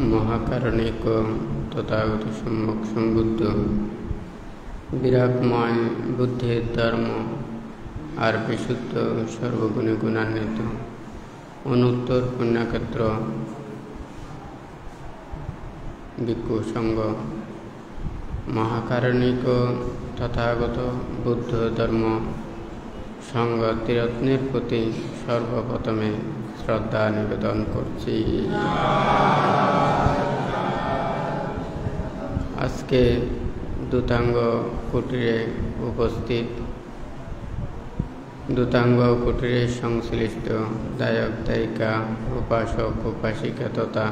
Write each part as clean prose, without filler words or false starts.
মহাকারণিক তথাগত সম্যক সম্বুদ্ধ বিরাগময় বুদ্ধির ধর্ম আর বিশুদ্ধ সর্বগুণে গুণান্বিত অনুত্তর পুণ্যক্ষেত্র ভিক্ষু সংঘ মহাকারণিক তথাগত বুদ্ধ ধর্ম সংঘ ত্রিরত্নের প্রতি সর্বপ্রথমে শ্রদ্ধা নিবেদন করছি। আজকে দূতাঙ্গ কুটিরে উপস্থিত দূতাঙ্গ কুটিরে সংশ্লিষ্ট দায়ক দায়িকা উপাসক উপাসিকা তথা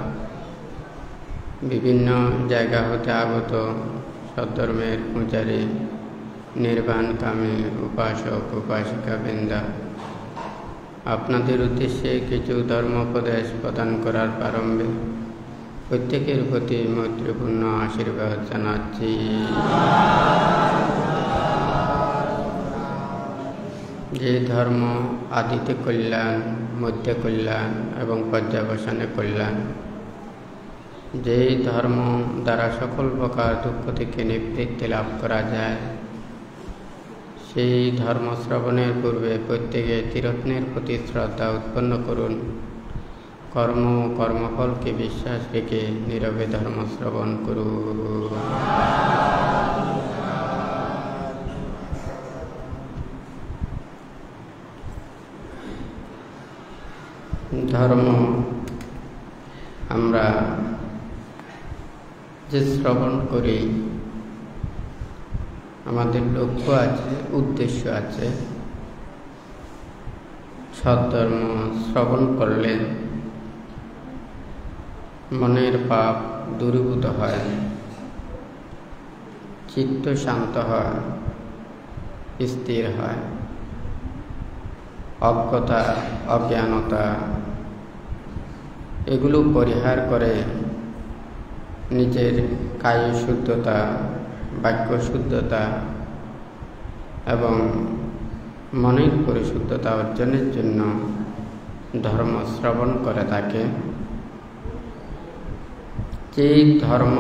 বিভিন্ন জায়গা হতে আগত সদ্ধর্মের পূজারী নির্বাণকামী উপাসক উপাসিকা বৃন্দা, আপনাদের উদ্দেশ্যে কিছু ধর্মোপদেশ প্রদান করার প্রারম্ভে প্রত্যেকের প্রতি মৈত্রীপূর্ণ আশীর্বাদ জানাচ্ছি। যে ধর্ম আদিতে কল্যাণ, মধ্যে কল্যাণ এবং পর্যাবসানে কল্যাণ, যেই ধর্ম দ্বারা সকল প্রকার দুঃখ থেকে নিবৃত্তি লাভ করা যায়, সেই ধর্ম শ্রবণের পূর্বে প্রত্যেকে ত্রিরত্নের প্রতি শ্রদ্ধা উৎপন্ন করুন। কর্ম ও কর্মফলকে বিশ্বাস রেখে নীরবে ধর্ম শ্রবণ করুন। ধর্ম আমরা যে শ্রবণ করি, আমাদের লক্ষ্য আছে, উদ্দেশ্য আছে। সদ্ধর্ম শ্রবণ করলে মনের পাপ দূরীভূত হয়, চিত্ত শান্ত হয়, স্থির হয়, অজ্ঞতা অজ্ঞানতা এগুলো পরিহার করে নিজের কায় শুদ্ধতা, বাক্য শুদ্ধতা এবং মনের পরিশুদ্ধতা অর্জনের জন্য ধর্ম শ্রবণ করে থাকে। যেই ধর্ম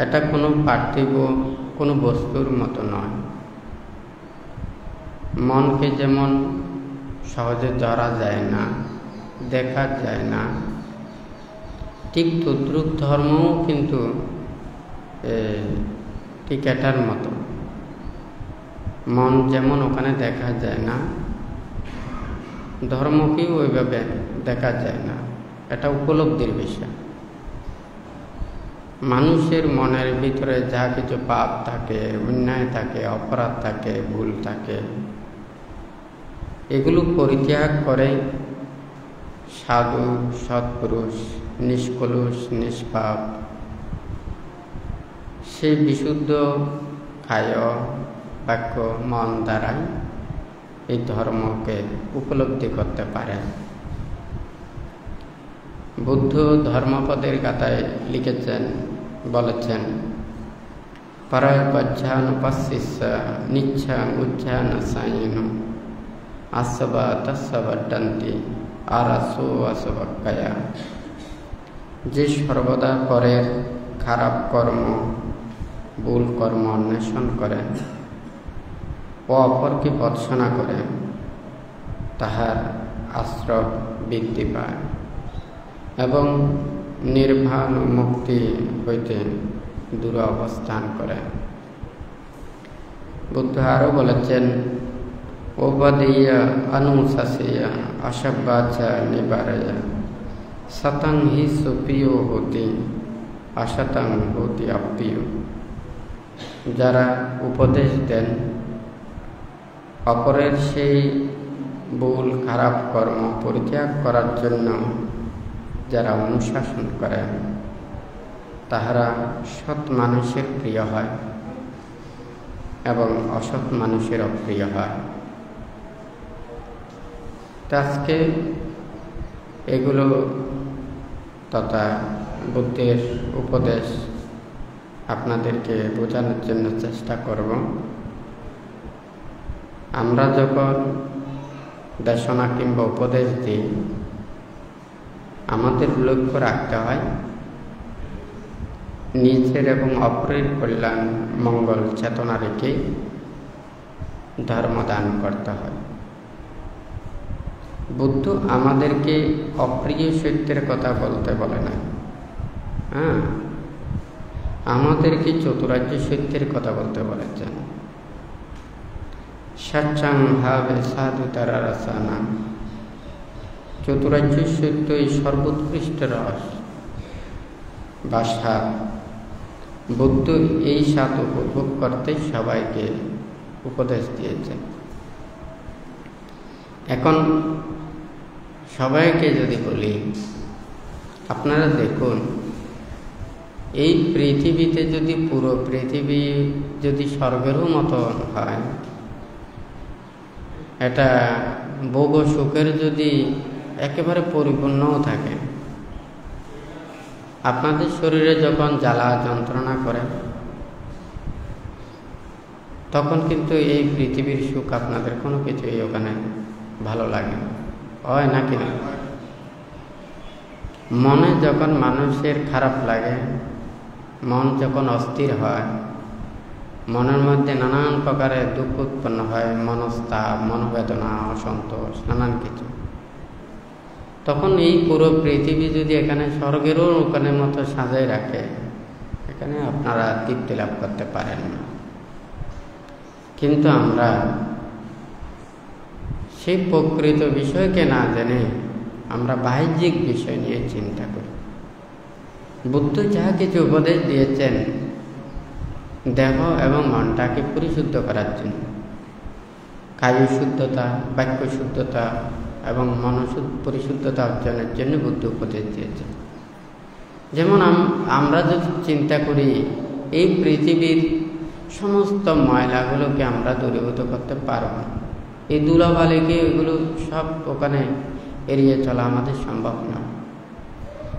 এটা কোনো পার্থিব কোনো বস্তুর মতো নয়। মনকে যেমন সহজে ধরা যায় না, দেখা যায় না, ঠিক তদ্রূপ ধর্মও কিন্তু ঠিক এটার মতো। মন যেমন ওখানে দেখা যায় না, ধর্মকেও ওইভাবে দেখা যায় না। এটা উপলব্ধির বিষয়। মানুষের মনের ভিতরে যা কিছু পাপ থাকে, অন্যায় থাকে, অপরাধ থাকে, ভুল থাকে, এগুলো পরিত্যাগ করে সাধু সৎপুরুষ নিষ্কলুষ নিষ্পাপ সেই বিশুদ্ধ কায় বাক্য মন দ্বারাই এই ধর্মকে উপলব্ধি করতে পারে। বুদ্ধ ধর্মপদের গাথায় লিখেছেন, বলেছেন, পরায়পজ্জানুপস্যিস্য নিচ্ছাং উচ্ছানসায়িন আসবা তস্যবড্ডন্তি আরাসো আসবাক্কায়া। যে সর্বদা পরের খারাপ কর্ম, ভুল কর্ম অন্বেষণ করে ও অপরকে ভর্ৎসনা করে, তাহার আশ্রয় বৃদ্ধি পায় এবং নির্বাণ মুক্তি হইতে দূরে অবস্থান করে। বুদ্ধ আরও বলেছেন, ওবাদিয়া অনুশাসিয়া অসভ্যাচা নিবারয়া শতং হি সুপ্রিয় হতি অশতং হতি অপ্রিয়। যারা উপদেশ দেন, অপরের সেই ভুল খারাপ কর্ম পরিত্যাগ করার জন্য যারা অনুশাসন করেন, তাহারা সৎ মানুষের প্রিয় হয় এবং অসৎ মানুষের অপ্রিয় হয়। আজকে এগুলো তথা বুদ্ধের উপদেশ আপনাদেরকে বোঝানোর জন্য চেষ্টা করব। আমরা যখন দেশনা কিংবা উপদেশ দিই, আমাদের লক্ষ্য রাখতে হয় নিজের এবং অপরের কল্যাণ মঙ্গল চেতনা রেখে ধর্মদান করতে হয়। বুদ্ধ আমাদেরকে অপ্রিয় সত্যের কথা বলতে বলে না, আমাদেরকে চতুরার্য সত্যের কথা বলতে বলেছেন। সচ্চাং ভাবে সাধু তারা রসানা, চতুরার্য সত্য এই সর্বোৎকৃষ্ট রস বা স্বাদ। বুদ্ধ এই স্বাদ উপভোগ করতে সবাইকে উপদেশ দিয়েছেন। এখন সবাইকে যদি বলি, আপনারা দেখুন, এই পৃথিবীতে যদি পুরো পৃথিবী যদি স্বর্গেরও মতো হয়, এটা ভোগ সুখের যদি একেবারে পরিপূর্ণও থাকে, আপনাদের শরীরে যখন জ্বালা যন্ত্রণা করে তখন কিন্তু এই পৃথিবীর সুখ আপনাদের কোনো কিছুই ওখানে ভালো লাগে হয় নাকি না? মনে যখন মানুষের খারাপ লাগে, মন যখন অস্থির হয়, মনের মধ্যে নানান প্রকারের দুঃখ উৎপন্ন হয়, মনস্তাপ, মনোবেদনা, অসন্তোষ, নানান কিছু, তখন এই পুরো পৃথিবী যদি এখানে স্বর্গেরও ওখানে মতো সাজায় রাখে, এখানে আপনারা তৃপ্তি লাভ করতে পারেন না। কিন্তু আমরা সেই প্রকৃত বিষয়কে না জেনে আমরা বাহ্যিক বিষয় নিয়ে চিন্তা করি। বুদ্ধ যা কিছু উপদেশ দিয়েছেন দেহ এবং মনটাকে পরিশুদ্ধ করার জন্য, কায় শুদ্ধতা, বাক্য শুদ্ধতা এবং পরিশুদ্ধতা অর্জনের জন্য বুদ্ধ উপদেশ দিয়েছেন। যেমন আমরা যদি চিন্তা করি, এই পৃথিবীর সমস্ত ময়লাগুলোকে আমরা দূরীভূত করতে পারব না, এই ধুলাবালিকে এগুলো সব ওখানে এড়িয়ে চলা আমাদের সম্ভব নয়।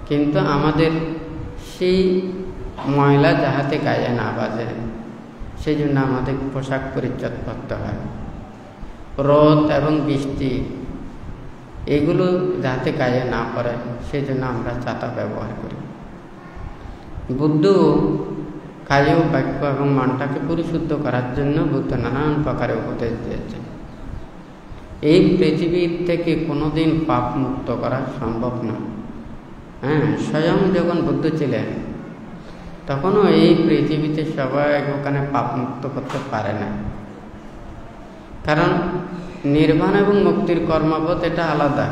কিন্তু আমাদের সেই ময়লা যাহাতে গায়ে না বাজে সেই জন্য আমাদের পোশাক পরিচ্ছদ করতে হয়। রোদ এবং বৃষ্টি এগুলো যাতে গায়ে না পড়ে সেই জন্য আমরা ছাতা ব্যবহার করি। বুদ্ধ কায়, বাক্য এবং মনটাকে পরিশুদ্ধ করার জন্য বুদ্ধ নানান প্রকারের উপদেশ দিয়েছেন। এই পৃথিবীর থেকে কোনোদিন পাপ মুক্ত করা সম্ভব নয়। স্বয়ং যখন বুদ্ধ ছিলেন তখনও এই পৃথিবীতে সবাই ওখানে পাপ মুক্ত করতে পারে না, কারণ নির্বাণ এবং মুক্তির কর্মপথ এটা আলাদা,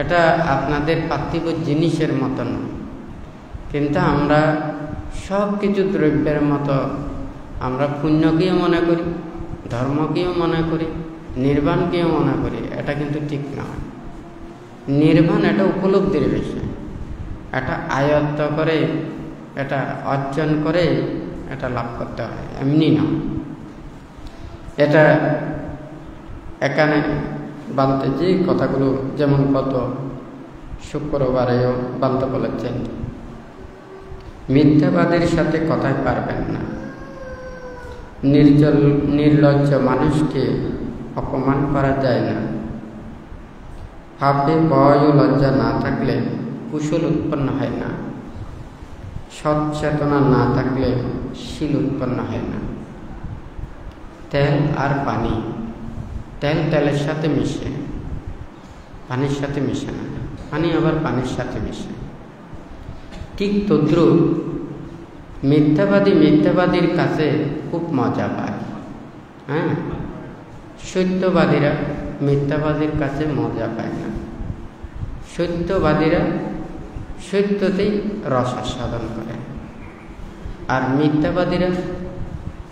এটা আপনাদের পার্থিব জিনিসের মতো নয়। কিন্তু আমরা সব কিছু দ্রব্যের মতো আমরা পুণ্যকেও মনে করি, ধর্মকেও মনে করি, নির্বাণকেও মনে করি। এটা কিন্তু ঠিক নয়। নির্বাণ এটা উপলব্ধির বিষয়, এটা আয়ত্ত করে, এটা অর্জন করে এটা লাভ করতে হয়, এমনি না। এটা এখানে বানতে যে কথাগুলো যেমন গত শুক্রবারেও বানতে বলেছেন, মিথ্যাবাদের সাথে কথায় পারবেন না, নির্লজ্জ মানুষকে অপমান করা যায় না, পাপে ভয় ও লজ্জা না থাকলে কুশল উৎপন্ন হয় না, সচেতনা না থাকলে শীল উৎপন্ন হয় না। তেল আর পানি, তেল তেলের সাথে মিশে, পানির সাথে মিশে না, পানি আবার পানির সাথে মিশে। ঠিক তদ্রুপ মিথ্যাবাদীর কাছে খুব মজা পায়। সত্যবাদীরা মিথ্যাবাদীর কাছে মজা পায় না। সত্যবাদীরা সত্যতেই রস আস্বাদন করে, আর মিথ্যাবাদীরা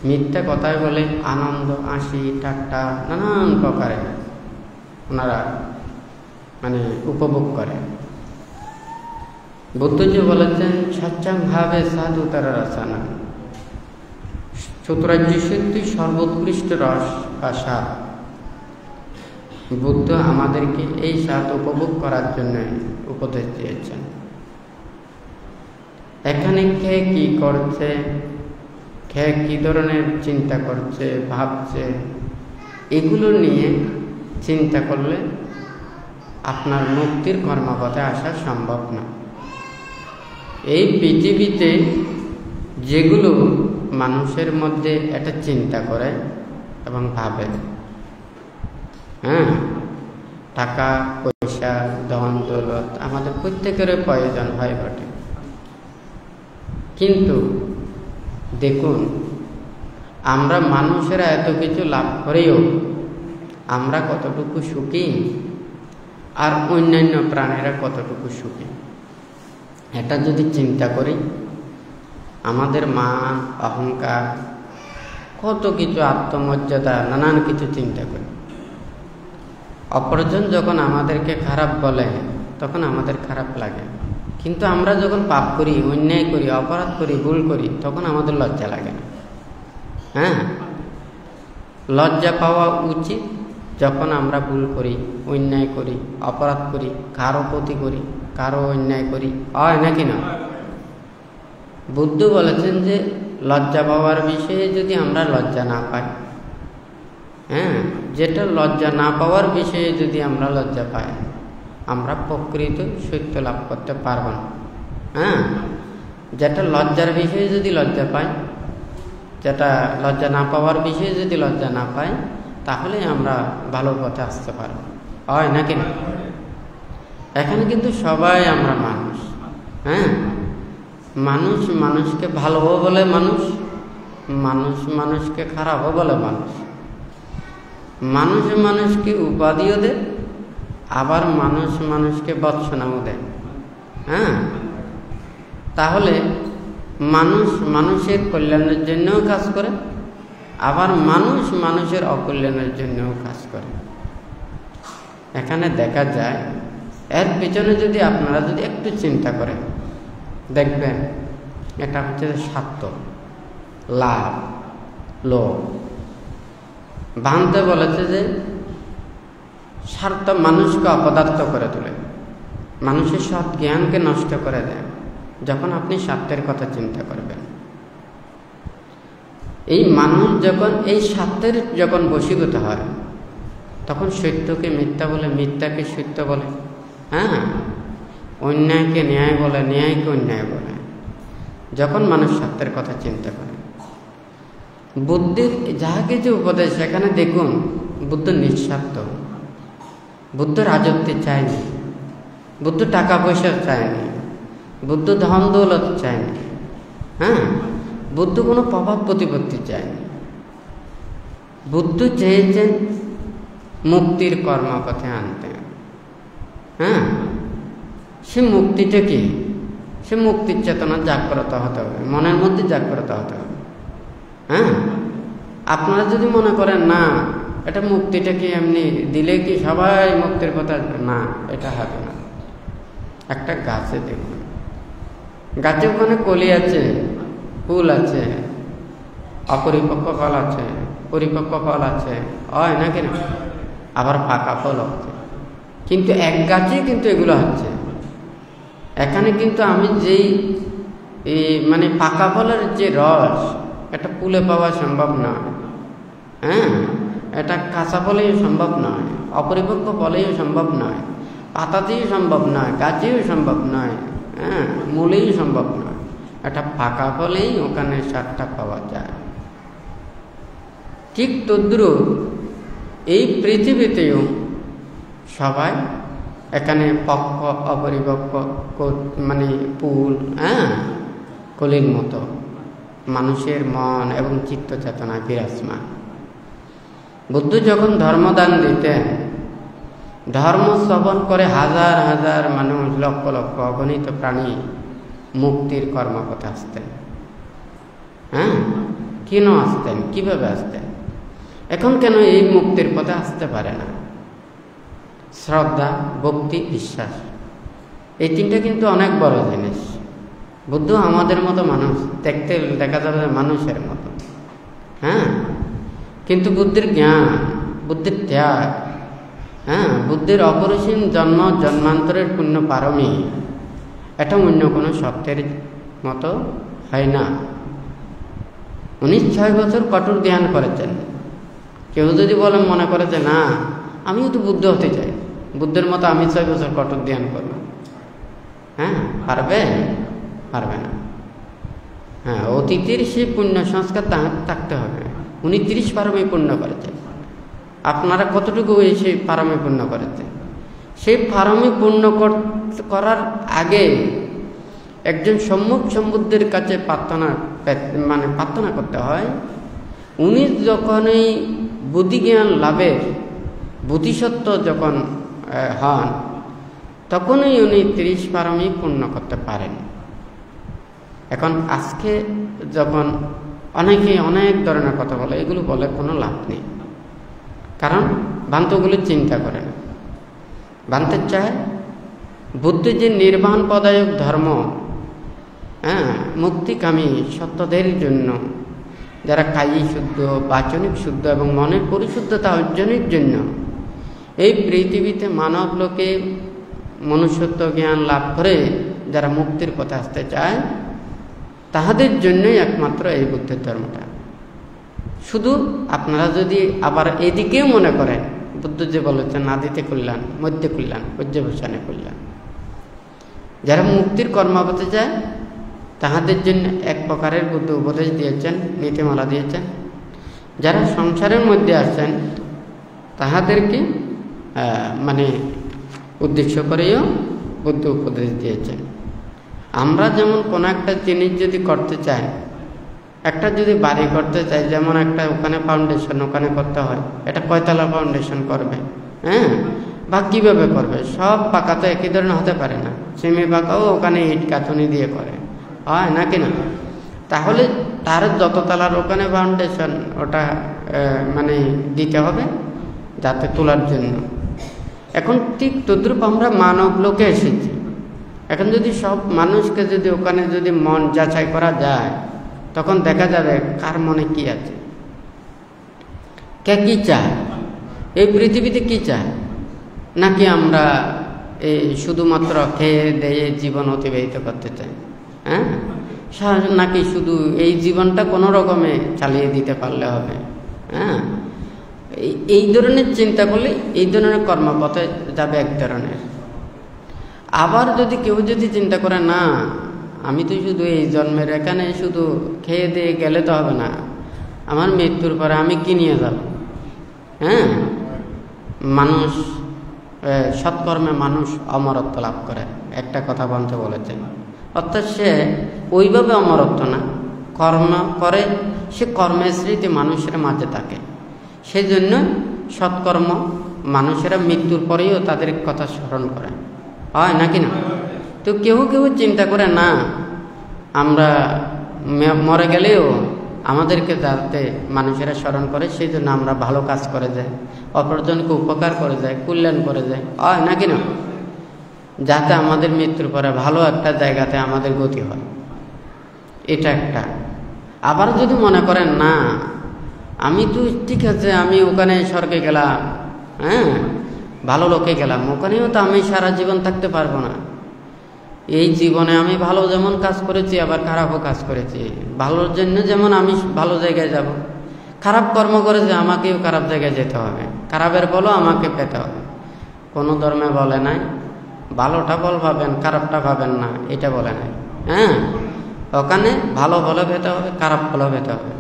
মিথ্যা কথায় বলে আনন্দ, হাসি, ঠাট্টা নানান প্রকারে ওনারা উপভোগ করে। বুদ্ধজি বলেছেন, সচ্চাং ভাবে সাধু তারা রসানা, চতুরার্য সত্যি সর্বোৎকৃষ্ট রস বা স্বাদ। বুদ্ধ আমাদেরকে এই স্বাদ উপভোগ করার জন্য উপদেশ দিয়েছেন। এখানে কে কি করছে, কে কি ধরনের চিন্তা করছে, ভাবছে, এগুলো নিয়ে চিন্তা করলে আপনার মুক্তির কর্মপথে আসা সম্ভব না। এই পৃথিবীতে যেগুলো মানুষের মধ্যে একটা চিন্তা করে এবং ভাবে, টাকা পয়সা ধন দৌলত আমাদের প্রত্যেকেরই প্রয়োজন হয় বটে, কিন্তু দেখুন আমরা মানুষেরা এত কিছু লাভ করেও আমরা কতটুকু সুখী আর অন্যান্য প্রাণীরা কতটুকু সুখী, এটা যদি চিন্তা করি আমাদের মান অহংকার কত কিছু আত্মমর্যাদা নানান কিছু চিন্তা করি। অপরজন যখন আমাদেরকে খারাপ বলে তখন আমাদের খারাপ লাগে, কিন্তু আমরা যখন পাপ করি, অন্যায় করি, অপরাধ করি, ভুল করি তখন আমাদের লজ্জা লাগে না। লজ্জা পাওয়া উচিত যখন আমরা ভুল করি, অন্যায় করি, অপরাধ করি, কারো ক্ষতি করি, কারো অন্যায় করি, হয় নাকি না? বুদ্ধ বলেছেন যে লজ্জা পাওয়ার বিষয়ে যদি আমরা লজ্জা না পাই, যেটা লজ্জা না পাওয়ার বিষয়ে যদি আমরা লজ্জা পাই, আমরা প্রকৃত সত্য লাভ করতে পারব না। যেটা লজ্জার বিষয়ে যদি লজ্জা পাই, যেটা লজ্জা না পাওয়ার বিষয়ে যদি লজ্জা না পাই, তাহলে আমরা ভালো পথে আসতে পারব, হয় নাকি না? এখানে কিন্তু সবাই আমরা মানুষ, মানুষ মানুষকে ভালোও বলে মানুষ, মানুষ মানুষকে খারাপও বলে মানুষ, মানুষ মানুষকে উপাধিও দেয়, আবার মানুষ মানুষকে বৎসনাও দেয়। তাহলে মানুষ মানুষের কল্যাণের জন্যও কাজ করে, আবার মানুষ মানুষের অকল্যাণের জন্যও কাজ করে। এখানে দেখা যায় এর পিছনে যদি আপনারা যদি একটু চিন্তা করেন, দেখবেন এটা হচ্ছে স্বার্থ, লাভ, লোভ। ভাঙতে বলেছে যে স্বার্থ মানুষকে অপদার্থ করে তোলে, মানুষের সৎ জ্ঞানকে নষ্ট করে দেয় যখন আপনি স্বার্থের কথা চিন্তা করবেন। এই মানুষ যখন এই স্বার্থের যখন বশীভূত হয় তখন সত্যকে মিথ্যা বলে, মিথ্যাকে সত্য বলে, অন্যায়কে ন্যায় বলে, ন্যায়কে অন্যায় বলে, যখন মানুষ স্বার্থের কথা চিন্তা করে। বুদ্ধের যাহা কিছু উপদেশ সেখানে দেখুন বুদ্ধ নিঃস্বার্থ, বুদ্ধ রাজত্ব চায়নি, বুদ্ধ টাকা পয়সা চায়নি, বুদ্ধ ধন দৌলত চায়নি, বুদ্ধ কোনো প্রভাব প্রতিপত্তি চায়নি। বুদ্ধ চেয়েছেন মুক্তির কর্মপথে আনতে। সে মুক্তিটা কি? সে মুক্তির চেতনা জাগ্রত হতে হবে, মনের মধ্যে জাগ্রত হতে হবে। আপনারা যদি মনে করেন না এটা মুক্তিটা কি এমনি দিলে কি সবাই মুক্তির পথে আসবে, না, এটা হবে না। একটা গাছে দেখুন, গাছে ওখানে কলি আছে, ফুল আছে, অপরিপক্ক ফল আছে, পরিপক্ক ফল আছে, হয় নাকি না? আবার পাকা ফল হচ্ছে, কিন্তু এক গাছে কিন্তু এগুলো হচ্ছে। এখানে কিন্তু আমি যেই মানে পাকা ফলের যে রস, এটা ফুলে পাওয়া সম্ভব নয়, এটা কাঁচা ফলেও সম্ভব নয়, অপরিপক্ক ফলেও সম্ভব নয়, পাতাতেও সম্ভব নয়, গাছেও সম্ভব নয়, মূলেও সম্ভব নয়। এটা পাকা ফলেই ওখানে স্বাদটা পাওয়া যায়। ঠিক তদ্রুপ এই পৃথিবীতেও সবাই এখানে পক্ষ অপরিপক্ক মানে ফুল, কলির মতো মানুষের মন এবং চিত্ত চেতনা বিরাজমান। বুদ্ধ যখন ধর্মদান দিতেন, ধর্ম শ্রবণ করে হাজার হাজার মানুষ, লক্ষ লক্ষ অগণিত প্রাণী মুক্তির কর্মপথে আসতেন। কেন আসতেন? কিভাবে আসতেন? এখন কেন এই মুক্তির পথে আসতে পারে না? শ্রদ্ধা, ভক্তি, বিশ্বাস, এই তিনটা কিন্তু অনেক বড় জিনিস। বুদ্ধ আমাদের মতো মানুষ, দেখতে দেখা যাবে মানুষের মতো, কিন্তু বুদ্ধির জ্ঞান, বুদ্ধির ত্যাগ, বুদ্ধির অপরিসীম জন্ম জন্মান্তরের পুণ্য পারমী, এটা অন্য কোনো সত্যের মতো হয় না। উনি 6 বছর কঠোর ধ্যান করেছেন। কেউ যদি বলে মনে করে যে না আমিও তো বুদ্ধ হতে চাই, বুদ্ধের মতো আমি 6 বছর কঠোর ধ্যান করব, হ্যাঁ পারবে? পারবে না। হ্যাঁ, অতীতের সেই পুণ্য সংস্কার থাকতে হবে। উনি 30 পারমী পূর্ণ করেছেন, আপনারা কতটুকু সেই পারমী পূর্ণ করেছেন? সেই পারমী পূর্ণ করার আগে একজন সম্মুখ সম্বুদ্ধের কাছে প্রার্থনা করতে হয়। উনি যখন এই বুদ্ধিজ্ঞান লাভের বুদ্ধিসত্ত্ব যখন হন, তখনই উনি 30 পারমী পূর্ণ করতে পারেন। এখন আজকে যখন অনেকে অনেক ধরনের কথা বলে, এগুলো বলে কোনো লাভ নেই, কারণ ভ্রান্তগুলো চিন্তা করে না। ভ্রান্তের চায় বুদ্ধের যে নির্বাণ পদায়ক ধর্ম, হ্যাঁ মুক্তিকামী সত্যদের জন্য, যারা কায়ী শুদ্ধ, বাচনিক শুদ্ধ এবং মনের পরিশুদ্ধতা অর্জনের জন্য এই পৃথিবীতে মানব লোকে মনুষ্যত্ব জ্ঞান লাভ করে যারা মুক্তির পথে আসতে চায়, তাহাদের জন্যই একমাত্র এই বুদ্ধের ধর্মটা। শুধু আপনারা যদি আবার এদিকেও মনে করেন, বুদ্ধ যে বলেছেন আদিতে কল্যাণ, মধ্যে কল্যাণ, পর্যবসানে কল্যাণ, যারা মুক্তির কর্মপথে যায় তাহাদের জন্য এক প্রকারের বুদ্ধ উপদেশ দিয়েছেন, নীতিমালা দিয়েছেন। যারা সংসারের মধ্যে আসছেন তাহাদেরকে উদ্দেশ্য করেও বুদ্ধ উপদেশ দিয়েছেন। আমরা যেমন কোনো একটা জিনিস যদি করতে চাই, একটা যদি বাড়ি করতে চাই, যেমন একটা ওখানে ফাউন্ডেশন ওখানে করতে হয়, এটা কয়তলা ফাউন্ডেশন করবে, হ্যাঁ বা কীভাবে করবে? সব পাকা তো একই ধরনের হতে পারে না, সেমি পাকাও ওখানে ইট কাঁথুনি দিয়ে করে, হয় নাকি না? তাহলে তার যত তলার ওখানে ফাউন্ডেশন ওটা দিতে হবে যাতে তোলার জন্য। এখন ঠিক তদ্রূপ আমরা মানব লোকে এসেছি। এখন যদি সব মানুষকে যদি ওখানে যদি মন যাচাই করা যায়, তখন দেখা যাবে কার মনে কি আছে, কে কি চায়, এই পৃথিবীতে কি চায়, নাকি আমরা এই শুধুমাত্র খেয়ে দেয়ে জীবন অতিবাহিত করতে চাই, হ্যাঁ নাকি শুধু এই জীবনটা কোনো রকমে চালিয়ে দিতে পারলে হবে, হ্যাঁ এই ধরনের চিন্তা করলে এই ধরনের কর্মপথে যাবে এক ধরনের। আবার যদি কেউ যদি চিন্তা করে না, আমি তো শুধু এই জন্মের এখানে শুধু খেয়ে দিয়ে গেলে তো হবে না, আমার মৃত্যুর পরে আমি কি নিয়ে যাব, হ্যাঁ মানুষ সৎকর্মে মানুষ অমরত্ব লাভ করে, একটা কথা বলতে বলেছেন। অর্থাৎ সে ওইভাবে অমরত্ব না, কর্ম করে, সে কর্মের স্মৃতি মানুষের মাঝে থাকে। সেই জন্য সৎকর্ম মানুষেরা মৃত্যুর পরেও তাদের কথা স্মরণ করে, হয় নাকি না? তো কেউ কেউ চিন্তা করে না, আমরা মরে গেলেও আমাদেরকে যাতে মানুষেরা স্মরণ করে, সেই জন্য আমরা ভালো কাজ করে যাই, অপরজনকে উপকার করে যায়, কল্যাণ করে যায়, হয় নাকি না? যাতে আমাদের মৃত্যুর পরে ভালো একটা জায়গাতে আমাদের গতি হয়, এটা একটা। আবার যদি মনে করেন না, আমি তো ঠিক আছে, আমি ওখানে স্বর্গে গেলাম, হ্যাঁ ভালো লোকে গেলাম, ওখানেও তো আমি সারা জীবন থাকতে পারবো না। এই জীবনে আমি ভালো যেমন কাজ করেছি, আবার খারাপও কাজ করেছি। ভালোর জন্য যেমন আমি ভালো জায়গায় যাব, খারাপ কর্ম করেছে আমাকেও খারাপ জায়গায় যেতে হবে, খারাপের ফলও আমাকে পেতে হবে। কোনো ধর্মে বলে নাই ভালোটা ফল পাবেন, খারাপটা পাবেন না, এটা বলে নাই। হ্যাঁ, ওখানে ভালো ফলও পেতে হবে, খারাপ ফলও পেতে হবে।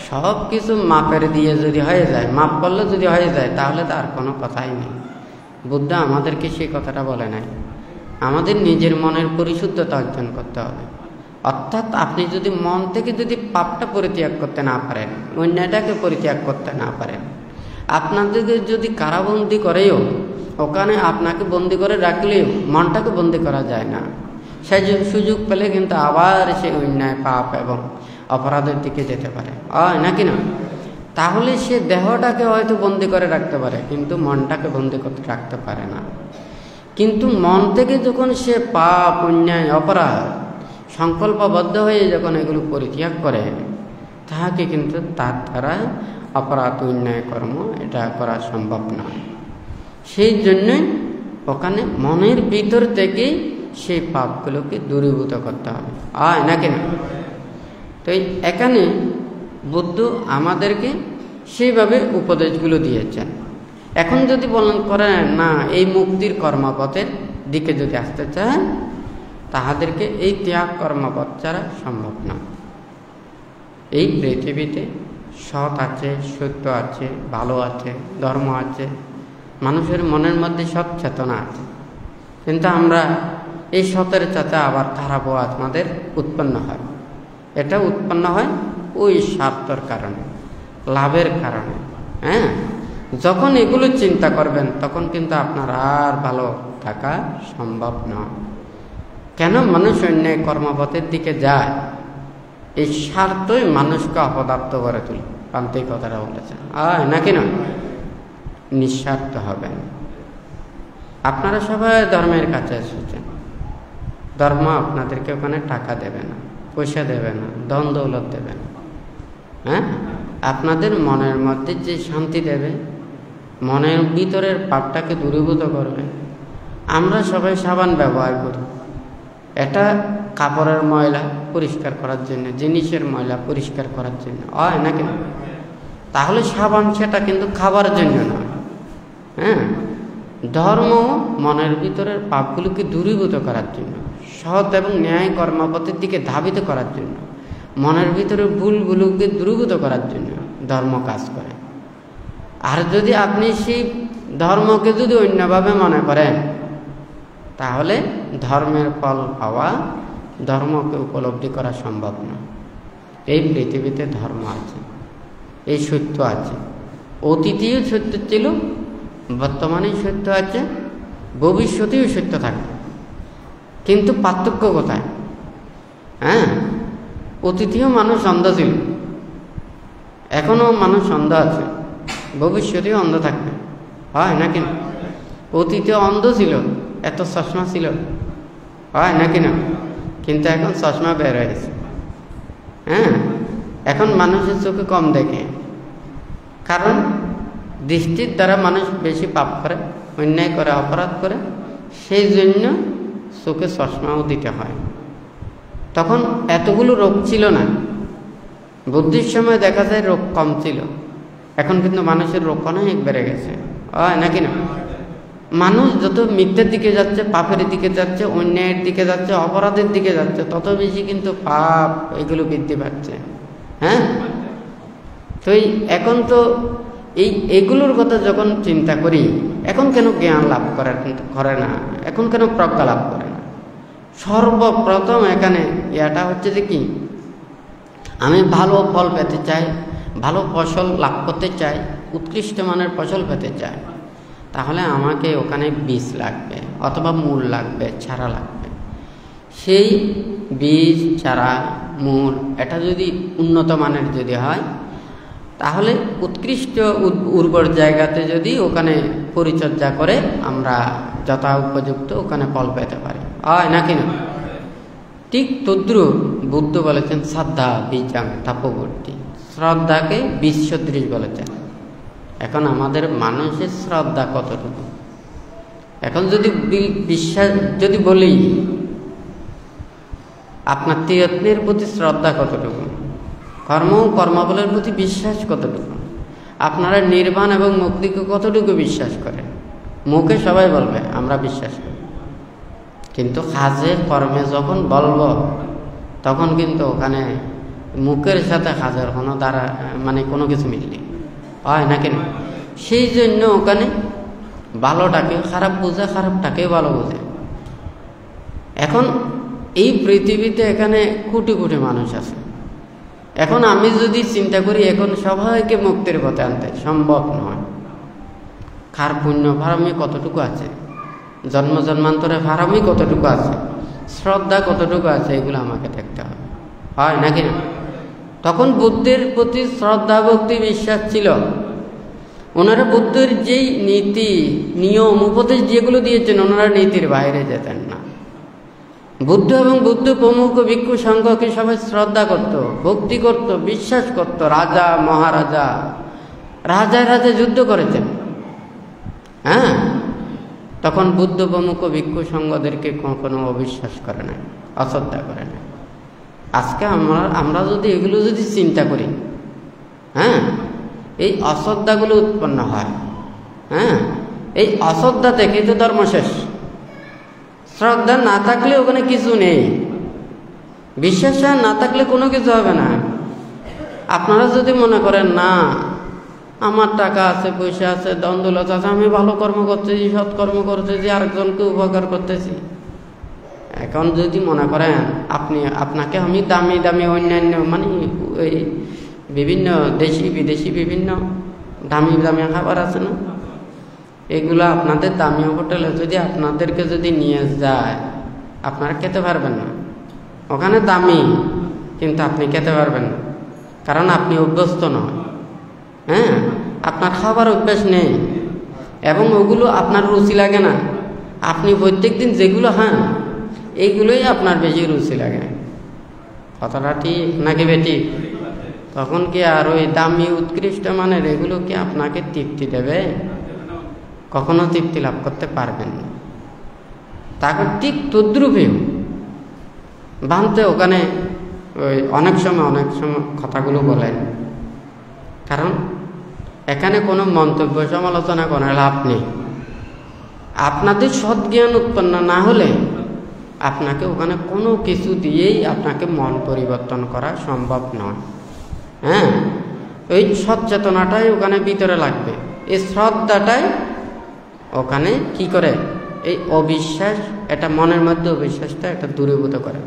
সব কিছু মাপের দিয়ে যদি হয়ে যায়, মাপ করলে যদি হয়ে যায়, তাহলে তো আর কোনো কথাই নেই। বুদ্ধ আমাদেরকে সেই কথাটা বলে নাই। আমাদের নিজের মনের পরিশুদ্ধতা অর্জন করতে হবে। অর্থাৎ আপনি যদি মন থেকে যদি পাপটা পরিত্যাগ করতে না পারেন, অন্যটাকে পরিত্যাগ করতে না পারেন, আপনাদেরকে যদি কারাবন্দি করেও, ওখানে আপনাকে বন্দি করে রাখলেও মনটাকে বন্দি করা যায় না। সে সুযোগ পেলে কিন্তু আবার সে অন্যায়, পাপ এবং অপরাধের দিকে যেতে পারে, হয় নাকি না? তাহলে সে দেহটাকে হয়তো বন্দি করে রাখতে পারে, কিন্তু মনটাকে বন্দি করতে রাখতে পারে না। কিন্তু মন থেকে যখন সে পাপ, অন্যায়, অপরাধ সংকল্পবদ্ধ হয়ে যখন এগুলো পরিত্যাগ করে, তাহাকে কিন্তু তার দ্বারা অপরাধ, অন্যায় কর্ম এটা করা সম্ভব নয়। সেই জন্যই ওখানে মনের ভিতর থেকেই সেই পাপগুলোকে দূরীভূত করতে হবে, হয় নাকি না? তো এখানে বুদ্ধ আমাদেরকে সেইভাবে উপদেশগুলো দিয়েছেন। এখন যদি বলেন করেন না এই মুক্তির কর্মপথের দিকে যদি আসতে চান, তাহাদেরকে এই ত্যাগ কর্মপথ ছাড়া সম্ভব না। এই পৃথিবীতে সৎ আছে, সত্য আছে, ভালো আছে, ধর্ম আছে, মানুষের মনের মধ্যে সৎ চেতনা আছে, কিন্তু আমরা এই সতের চাতে আবার খারাপও আমাদের উৎপন্ন হয়। এটা উৎপন্ন হয় ওই স্বার্থর কারণে, লাভের কারণে। হ্যাঁ, যখন এগুলো চিন্তা করবেন তখন কিন্তু আপনার আর ভালো থাকা সম্ভব নয়। কেন মানুষ অন্যায় কর্মপথের দিকে যায়? এই স্বার্থই মানুষকে অপদার্থ করে তুলে। প্রান্তিক কথাটা বলেছেন নাকি না? নিঃস্বার্থ হবেন। আপনারা সবাই ধর্মের কাছে এসেছেন, ধর্ম আপনাদেরকে ওখানে টাকা দেবে না, পয়সা দেবে না, ধন দৌলত দেবে না। হ্যাঁ, আপনাদের মনের মধ্যে যে শান্তি দেবে, মনের ভিতরের পাপটাকে দূরীভূত করবে। আমরা সবাই সাবান ব্যবহার করি, এটা কাপড়ের ময়লা পরিষ্কার করার জন্য, জিনিসের ময়লা পরিষ্কার করার জন্য, হয় নাকি? তাহলে সাবান সেটা কিন্তু খাবার জন্য নয়। হ্যাঁ, ধর্ম মনের ভিতরের পাপগুলোকে দূরীভূত করার জন্য, সৎ এবং ন্যায় কর্মপথের দিকে ধাবিত করার জন্য, মনের ভিতরে ভুলগুলোকে দূরীভূত করার জন্য ধর্ম কাজ করে। আর যদি আপনি সেই ধর্মকে যদি অন্যভাবে মনে করেন, তাহলে ধর্মের ফল পাওয়া, ধর্মকে উপলব্ধি করা সম্ভব না। এই পৃথিবীতে ধর্ম আছে, এই সত্য আছে, অতীতেও সত্য ছিল, বর্তমানেও সত্য আছে, ভবিষ্যতেও সত্য থাকবে। কিন্তু পার্থক্য কোথায়? হ্যাঁ, অতীতেও মানুষ অন্ধ ছিল, এখনও মানুষ অন্ধ আছে, ভবিষ্যতেও অন্ধ থাকবে, হয় নাকি না? অতীতে অন্ধ ছিল, এত চশমা ছিল, হয় নাকি না? কিন্তু এখন চশমা বের হয়ে গেছে। হ্যাঁ, এখন মানুষের চোখে কম দেখে, কারণ দৃষ্টির দ্বারা মানুষ বেশি পাপ করে, অন্যায় করে, অপরাধ করে, সেই জন্য চোখে চশমাও দিতে হয়। তখন এতগুলো রোগ ছিল না, বুদ্ধির সময় দেখা যায় রোগ কম ছিল, এখন কিন্তু মানুষের রোগ অনেক বেড়ে গেছে, হয় নাকি না? মানুষ যত মিথ্যের দিকে যাচ্ছে, পাপের দিকে যাচ্ছে, অন্যায়ের দিকে যাচ্ছে, অপরাধের দিকে যাচ্ছে, তত বেশি কিন্তু পাপ এগুলো বৃদ্ধি পাচ্ছে। হ্যাঁ, তো এখন তো এইগুলোর কথা যখন চিন্তা করি, এখন কেন জ্ঞান লাভ করে না, এখন কেন প্রজ্ঞা লাভ করে না? সর্বপ্রথম এখানে এটা হচ্ছে যে কি, আমি ভালো ফল পেতে চাই, ভালো ফসল লাভ করতে চাই, উৎকৃষ্ট মানের ফসল পেতে চাই, তাহলে আমাকে ওখানে বীজ লাগবে, অথবা মূল লাগবে, চারা লাগবে। সেই বীজ, চারা, মূল এটা যদি উন্নত মানের যদি হয়, তাহলে উৎকৃষ্ট উর্বর জায়গাতে যদি ওখানে পরিচর্যা করে আমরা যথা উপযুক্ত ওখানে ফল পেতে পারি, হয় নাকি না? ঠিক তদ্রুপ বুদ্ধ বলেছেন শ্রদ্ধা বীজাং তাপবর্তী, শ্রদ্ধাকে বীজ সদৃশ বলেছেন। এখন আমাদের মানুষের শ্রদ্ধা কতটুকু? এখন যদি বিশ্বাস যদি বলি, আপনার তীর্থের প্রতি শ্রদ্ধা কতটুকু? কর্মবলের প্রতি বিশ্বাস কতটুকু? আপনারা নির্বাণ এবং মুক্তিকে কতটুকু বিশ্বাস করেন? মুখে সবাই বলবে আমরা বিশ্বাস করি, কিন্তু কাজে কর্মে যখন বলবো, তখন কিন্তু ওখানে মুখের সাথে কাজের কোনো দ্বারা কোনো কিছু মিললে, হয় নাকি না? সেই জন্য ওখানে ভালোটাকে খারাপ বোঝে, খারাপটাকে ভালো বোঝে। এখন এই পৃথিবীতে এখানে কোটি কোটি মানুষ আছে। এখন আমি যদি চিন্তা করি, এখন সবাইকে মুক্তির পথে আনতে সম্ভব নয়। কার পুণ্য ফারামি কতটুকু আছে, জন্ম জন্মান্তরে ফারামি কতটুকু আছে, শ্রদ্ধা কতটুকু আছে, এগুলো আমাকে দেখতে হবে, হয় নাকি না? তখন বুদ্ধের প্রতি শ্রদ্ধা, ভক্তি, বিশ্বাস ছিল। ওনারা বুদ্ধের যেই নীতি, নিয়ম, উপদেশ যেগুলো দিয়েছেন, ওনারা নীতির বাইরে যেতেন না। বুদ্ধ এবং বুদ্ধ প্রমুখ ভিক্ষু সংঘকে সবাই শ্রদ্ধা করত, ভক্তি করত, বিশ্বাস করত। রাজা মহারাজা, রাজা যুদ্ধ করেছেন। হ্যাঁ, তখন বুদ্ধ প্রমুখ ভিক্ষু সংঘদেরকে কখনো অবিশ্বাস করে না, অশ্রদ্ধা করে না। আজকে আমরা যদি এগুলো যদি চিন্তা করি, হ্যাঁ, এই অশ্রদ্ধাগুলো উৎপন্ন হয়। হ্যাঁ, এই অশ্রদ্ধা থেকেই তো ধর্ম শেষ। শ্রদ্ধা না থাকলে ওখানে কিছু নেই, বিশ্বাস না থাকলে কোনো কিছু হবে না। আপনারা যদি মনে করেন না আমার টাকা আছে, পয়সা আছে, ধন দৌলত আছে, আমি ভালো কর্ম করতেছি, সৎ কর্ম করতেছি, আরেকজনকে উপকার করতেছি, এখন যদি মনে করেন আপনাকে আমি দামি দামি অন্যান্য মানে ওই বিভিন্ন দেশি বিদেশি বিভিন্ন দামি দামি খাবার আছে না, এগুলো আপনাদের দামি হোটেলে যদি আপনাদেরকে যদি নিয়ে যায়, আপনারা খেতে পারবেন না। ওখানে দামি, কিন্তু আপনি খেতে পারবেন না, কারণ আপনি অভ্যস্ত নয়। হ্যাঁ, আপনার খাবার অভ্যাস নেই এবং ওগুলো আপনার রুচি লাগে না। আপনি প্রত্যেক দিন যেগুলো খান এইগুলোই আপনার বেশি রুচি লাগে। কথাটা ঠিক নাকি বেটি? তখন কি আর ওই দামি উৎকৃষ্ট মানের এগুলো কি আপনাকে তৃপ্তি দেবে? কখনো তৃপ্তি লাভ করতে পারবেন না। তাকে ঠিক তদ্রূপেও বানতে ওখানে ওই অনেক সময় কথাগুলো বলেন, কারণ এখানে কোনো মন্তব্য সমালোচনা করে লাভ নেই। আপনাদের সদ্জ্ঞান উৎপন্ন না হলে আপনাকে ওখানে কোনো কিছু দিয়েই আপনাকে মন পরিবর্তন করা সম্ভব নয়। হ্যাঁ, ওই সচেতনাটাই ওখানে ভিতরে লাগবে, এই শ্রদ্ধাটাই ওখানে কি করে এই অবিশ্বাস, এটা মনের মধ্যে অবিশ্বাসটা এটা দূরীভূত করে।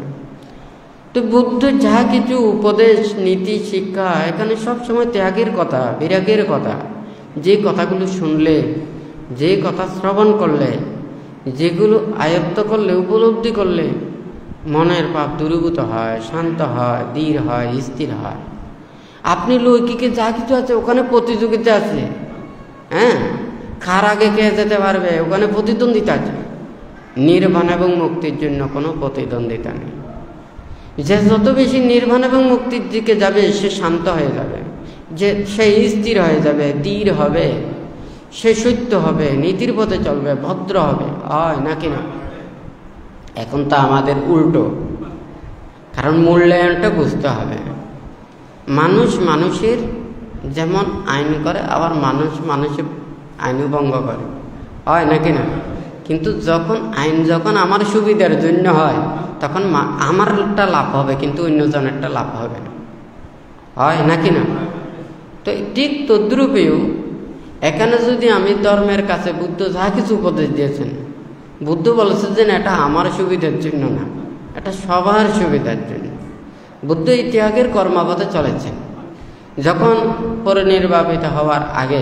তো বুদ্ধ যা কিছু উপদেশ নীতি শিক্ষা এখানে সবসময় ত্যাগের কথা, বিরাগের কথা, যে কথাগুলো শুনলে, যে কথা শ্রবণ করলে, যেগুলো আয়ত্ত করলে, উপলব্ধি করলে মনের পাপ দূরীভূত হয়, শান্ত হয়, ধীর হয়, স্থির হয়। আপনি লৌকিকে যা কিছু আছে ওখানে প্রতিযোগিতা আছে। হ্যাঁ, কার আগে কে যেতে পারবে ওখানে প্রতিদ্বন্দ্বিতা আছে। নির্বাণ এবং মুক্তির জন্য কোনো প্রতিদ্বন্দ্বিতা নেই। যে যত বেশি নির্বাণ এবং মুক্তির দিকে যাবে সে শান্ত হয়ে যাবে, যে সে স্থির হয়ে যাবে, ধীর হবে, সে সত্য হবে, নীতির পথে চলবে, ভদ্র হবে। হয় নাকি না? এখন তো আমাদের উল্টো, কারণ মূল্যায়নটা বুঝতে হবে। মানুষ মানুষের যেমন আইন করে, আবার মানুষ মানুষের আইনও ভঙ্গ করে। হয় নাকি না? কিন্তু যখন আমার সুবিধার জন্য হয় তখন আমারটা লাভ হবে, কিন্তু অন্যজনেরটা লাভ হবে না। হয় নাকি না? তো ঠিক তদ্রূপেও এখানে যদি আমি ধর্মের কাছে বুদ্ধ যা কিছু উপদেশ দিয়েছেন, বুদ্ধ বলেছে যে এটা আমার সুবিধার জন্য না, এটা সবার সুবিধার জন্য। বুদ্ধ এই ত্যাগের কর্মপথে চলেছেন। যখন পরিনির্বাপিত হওয়ার আগে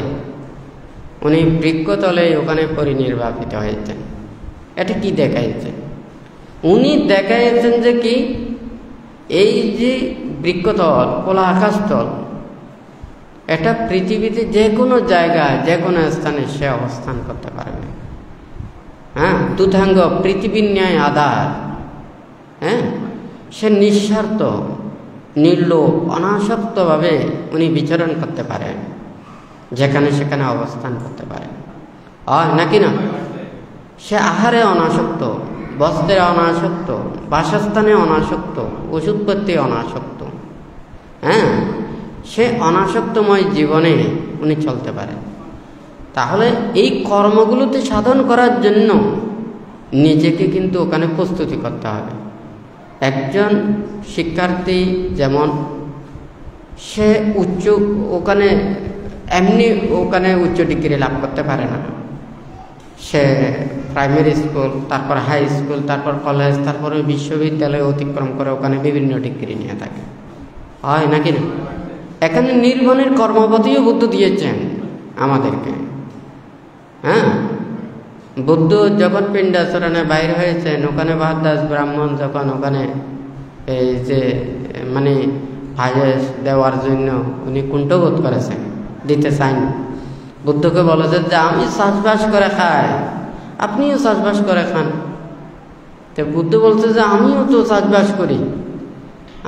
উনি বৃক্ষতলে ওখানে পরিনির্বাপিত হয়েছেন। এটা কি দেখাইছেন? উনি দেখাইছেন যে কি এই যে বৃক্ষতল, খোলা আকাশতল, এটা পৃথিবীতে যে কোনো জায়গায় যে কোনো স্থানে সে অবস্থান করতে পারবে। হ্যাঁ, দুধাঙ্গ পৃথিবীর ন্যায় আধার। হ্যাঁ, সে নিঃস্বার্থ, নির্লোভ, অনাসক্তভাবে উনি বিচরণ করতে পারেন, যেখানে সেখানে অবস্থান করতে পারেন। হয় নাকি না? সে আহারে অনাসক্ত, বস্ত্রে অনাসক্ত, বাসস্থানে অনাসক্ত, ওষুধপত্রে অনাসক্ত। হ্যাঁ, সে অনাসক্তময় জীবনে উনি চলতে পারেন। তাহলে এই কর্মগুলোতে সাধন করার জন্য নিজেকে কিন্তু ওখানে প্রস্তুতি করতে হবে। একজন শিক্ষার্থী যেমন সে ওখানে এমনি উচ্চ ডিগ্রি লাভ করতে পারে না। সে প্রাইমারি স্কুল, তারপর হাই স্কুল, তারপর কলেজ, তারপরে বিশ্ববিদ্যালয় অতিক্রম করে ওখানে বিভিন্ন ডিগ্রি নিয়ে থাকে। হয় নাকি না? এখানে নির্বাণের কর্মপথিও বুদ্ধ দিয়েছেন আমাদেরকে। হ্যাঁ, বুদ্ধ যখন পিণ্ডাচরণে বাইর হয়েছেন, ওখানে ভারদাস ব্রাহ্মণ যখন ওখানে এই যে মানে আয়েস দেওয়ার জন্য উনি কুণ্ঠবোধ করেছেন, দিতে চান, বুদ্ধকে বলেছেন যে আমি চাষবাস করে খাই, আপনিও চাষবাস করে খান। তো বুদ্ধ বলছে যে আমিও তো চাষবাস করি,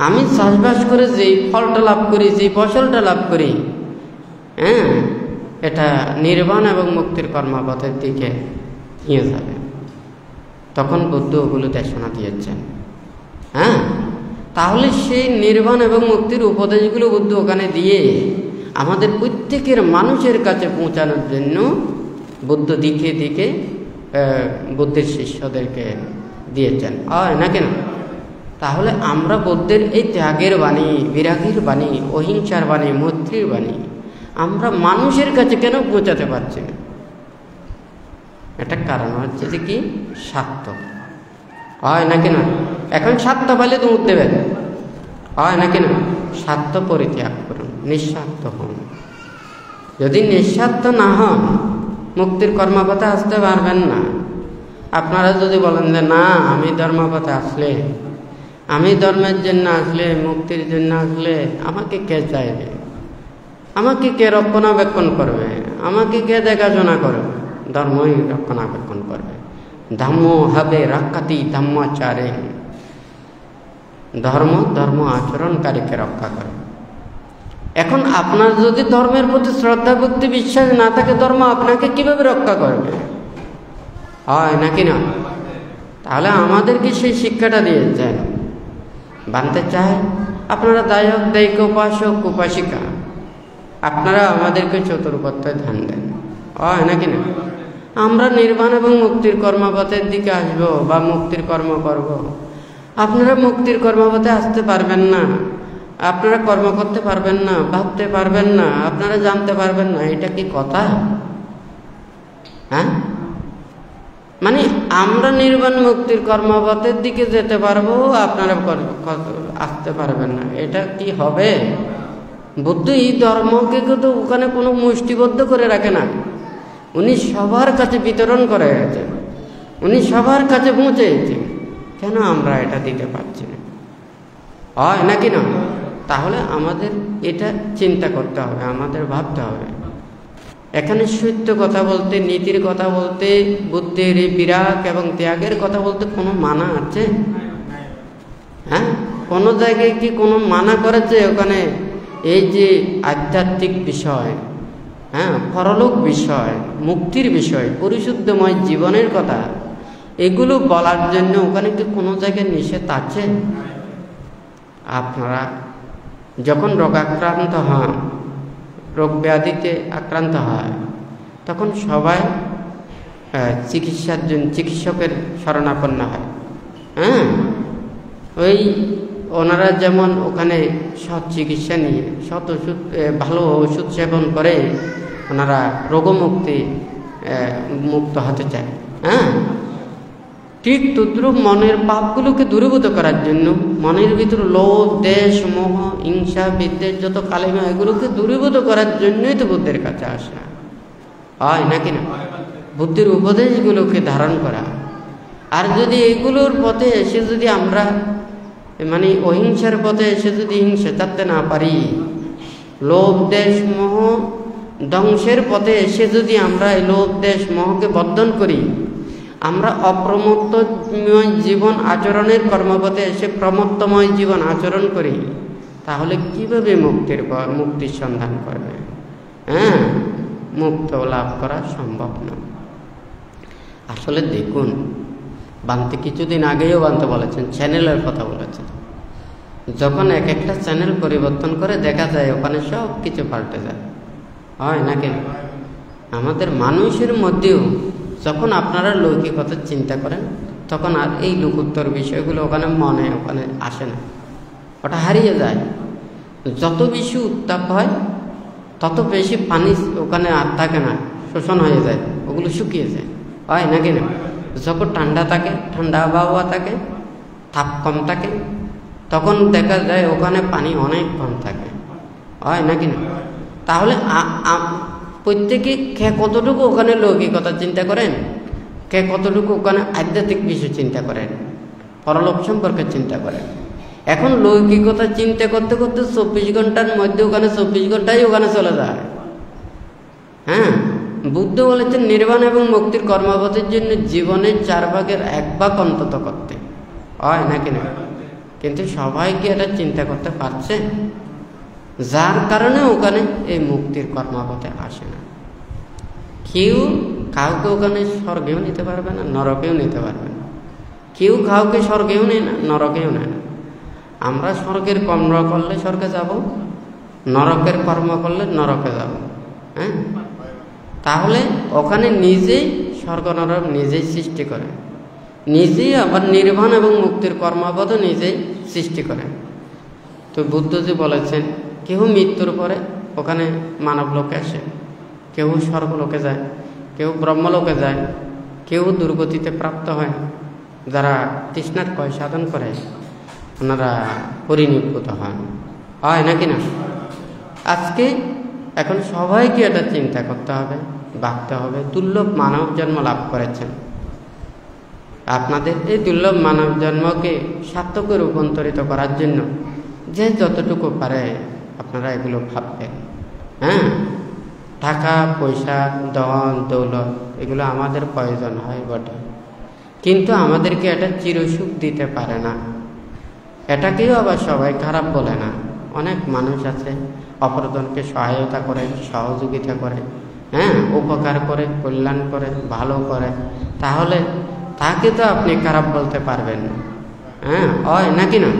আমি চাষবাস করে যেই ফলটা লাভ করি, যেই ফসলটা লাভ করি, হ্যাঁ, এটা নির্বাণ এবং মুক্তির কর্মপথের দিকে নিয়ে যাবে। তখন বুদ্ধ ওগুলো দেশনা দিয়েছেন। হ্যাঁ, তাহলে সেই নির্বাণ এবং মুক্তির উপদেশগুলো বুদ্ধ ওখানে দিয়ে আমাদের প্রত্যেকের মানুষের কাছে পৌঁছানোর জন্য বুদ্ধ দিকে দিকে বুদ্ধের শিষ্যদেরকে দিয়েছেন, নাকি না? তাহলে আমরা বুদ্ধের এই ত্যাগের বাণী, বিরাগের বাণী, অহিংসার বাণী, মৈত্রীর বাণী আমরা মানুষের কাছে কেন পৌঁছাতে পারছি না? এটা কারণ হচ্ছে যে কি, স্বার্থ, নাকি না? এখন স্বার্থ পাইলে তো উঠতে দেবেন, নাকি না? স্বার্থ পরিত্যাগ করুন, নিঃস্বার্থ হন। যদি নিঃস্বার্থ না হন মুক্তির কর্মপথে আসতে পারবেন না। আপনারা যদি বলেন যে না, আমি ধর্মপথে আসলে, আমি ধর্মের জন্য আসলে, মুক্তির জন্য আসলে আমাকে কে চাইবে, আমাকে কে রক্ষণাবেক্ষণ করবে, আমাকে কে দেখাশোনা করবে? ধর্মই রক্ষণাবেক্ষণ করবে। ধর্ম হবে রক্ষাতি ধর্মাচারে, ধর্ম আচরণকারীকে রক্ষা করে। এখন আপনার যদি ধর্মের প্রতি শ্রদ্ধা ভক্তি বিশ্বাস না থাকে, ধর্ম আপনাকে কিভাবে রক্ষা করবে? নাকি না? তাহলে আমাদেরকে সেই শিক্ষাটা দিয়েছেন। বানতে চায় আপনারা দায়ক দায়িকা, উপাসক উপাসিকা, আপনারা আমাদেরকে চতুর্পত্যায় ধ্যান দেন, নাকি না? আমরা নির্বাণ এবং মুক্তির কর্মপথের দিকে আসব বা মুক্তির কর্ম করব। আপনারা মুক্তির কর্মপথে আসতে পারবেন না, আপনারা কর্ম করতে পারবেন না, ভাবতে পারবেন না, আপনারা জানতে পারবেন না। এটা কি কথা? মানে আমরা নির্বাণ মুক্তির কর্মপথের দিকে যেতে পারবো, আপনারা আসতে পারবেন না, এটা কি হবে? বুদ্ধ এই ধর্মকে তো ওখানে কোনো মুষ্টিবদ্ধ করে রাখে না, উনি সবার কাছে বিতরণ করে গেছেন, উনি সবার কাছে পৌঁছেছেন। কেন আমরা এটা দিতে পারছি না? নাকি না? তাহলে আমাদের এটা চিন্তা করতে হবে, আমাদের ভাবতে হবে। এখানে সত্য কথা বলতে, নীতির কথা বলতে, বুদ্ধের বিরাগ এবং ত্যাগের কথা বলতে কোনো মানা আছে? কোনো জায়গায় কি কোনো মানা করেছে? ওখানে এই যে আধ্যাত্মিক বিষয়, পরলোক বিষয়, মুক্তির বিষয়, পরিশুদ্ধময় জীবনের কথা, এগুলো বলার জন্য ওখানে কি কোনো জায়গায় নিষেধ আছে? আপনারা যখন রোগাক্রান্ত হন, রোগ ব্যাধিতে আক্রান্ত হয়, তখন সবাই চিকিৎসার জন্য চিকিৎসকের শরণাপন্ন হয়। ওই ওনারা যেমন ওখানে সৎ চিকিৎসা নিয়ে সৎ ওষুধ, ভালো ওষুধ সেবন করে ওনারা মুক্ত হতে চায়। ঠিক তদ্রুপ মনের পাপগুলোকে দূরীভূত করার জন্য, মনের ভিতর লোভ, দেশ, মোহ, হিংসা, বিদ্বেষ, যত কালিমা, এগুলোকে দূরীভূত করার জন্যই তো বুদ্ধের কাছে আসা, নাকি না? বুদ্ধির উপদেশগুলোকে ধারণ করা। আর যদি এগুলোর পথে এসে যদি আমরা মানে অহিংসার পথে এসে যদি হিংসা চাপতে না পারি, লোভ, দেশ, মোহ ধ্বংসের পথে এসে যদি আমরা এই লোভ, দেশ, মোহকে বর্ধন করি, আমরা অপ্রমত্তময় জীবন আচরণের কর্মপথে এসে প্রমত্তময় জীবন আচরণ করি, তাহলে কিভাবে মুক্তির সন্ধান করবে? মুক্ত লাভ করা সম্ভব না। আসলে দেখুন, বানতে কিছুদিন আগেও বানতে বলেছেন, চ্যানেলের কথা বলেছেন। যখন এক একটা চ্যানেল পরিবর্তন করে দেখা যায় ওখানে সব কিছু পাল্টে যায়, নাকি? আমাদের মানুষের মধ্যেও যখন আপনারা লৌকিকতার চিন্তা করেন, তখন আর এই লোকোত্তর বিষয়গুলো ওখানে আসে না, ওটা হারিয়ে যায়। যত বেশি উত্তাপ হয় তত বেশি পানি ওখানে আর থাকে না, শোষণ হয়ে যায়, ওগুলো শুকিয়ে যায়, নাকি না? যখন ঠান্ডা থাকে, ঠান্ডা আবহাওয়া থাকে, তাপ কম থাকে, তখন দেখা যায় ওখানে পানি অনেক কম থাকে, নাকি না? তাহলে প্রত্যেকে কে কতটুকু ওখানে লৌকিকতা চিন্তা করেন, কে কতটুকু ওখানে আধ্যাত্মিক বিষয় চিন্তা করেন, পরলোক সম্পর্কে চিন্তা করেন। এখন লৌকিকতা চিন্তা করতে করতে 24 ঘন্টার মধ্যে ওখানে 24 ঘন্টাই ওখানে চলে যায়। বুদ্ধ বলেছেন নির্বাণ এবং মুক্তির কর্মপথের জন্য জীবনের 4 ভাগের 1 ভাগ অন্তত করতে, নাকি না? কিন্তু সবাই কি এটা চিন্তা করতে পারছে? যার কারণে ওখানে এই মুক্তির কর্মপথে আসে না। কেউ কাউকে ওখানে স্বর্গেও নিতে পারবে না, নরকেও নিতে পারবে না। কেউ কাউকে স্বর্গেও নেয় না, নরকেও নেয় না। আমরা স্বর্গের কর্ম করলে স্বর্গে যাব, নরকের কর্ম করলে নরকে যাব। তাহলে ওখানে নিজেই স্বর্গ নরক নিজেই সৃষ্টি করে, নিজেই আবার নির্বাণ এবং মুক্তির কর্মপদ নিজেই সৃষ্টি করে। তো বুদ্ধজি বলেছেন কেউ মৃত্যুর পরে ওখানে মানব লোকে আসে, কেউ স্বর্গলোকে যায়, কেউ ব্রহ্মলোকে যায়, কেউ দুর্গতিতে প্রাপ্ত হয়। যারা তৃষ্ণার ক্ষয় সাধন করে ওনারা পরিনির্ভূত হন, হয় নাকি না? আজকে এখন সবাইকে এটা চিন্তা করতে হবে, ভাবতে হবে। দুর্লভ মানব জন্ম লাভ করেছেন, আপনাদের এই দুর্লভ মানব জন্মকে সার্থকে রূপান্তরিত করার জন্য যে যতটুকু পারে আপনারা এগুলো ভাববেন। হ্যাঁ, টাকা পয়সা ধন দৌলত এগুলো আমাদের প্রয়োজন হয় বটে, কিন্তু আমাদেরকে এটা চিরসুখ দিতে পারে না। এটাকেও আবার সবাই খারাপ বলে না। অনেক মানুষ আছে অপরজনকে সহায়তা করে, সহযোগিতা করে, হ্যাঁ, উপকার করে, কল্যাণ করে, ভালো করে, তাহলে তাকে তো আপনি খারাপ বলতে পারবেন না। হ্যাঁ, হয় নাকি না?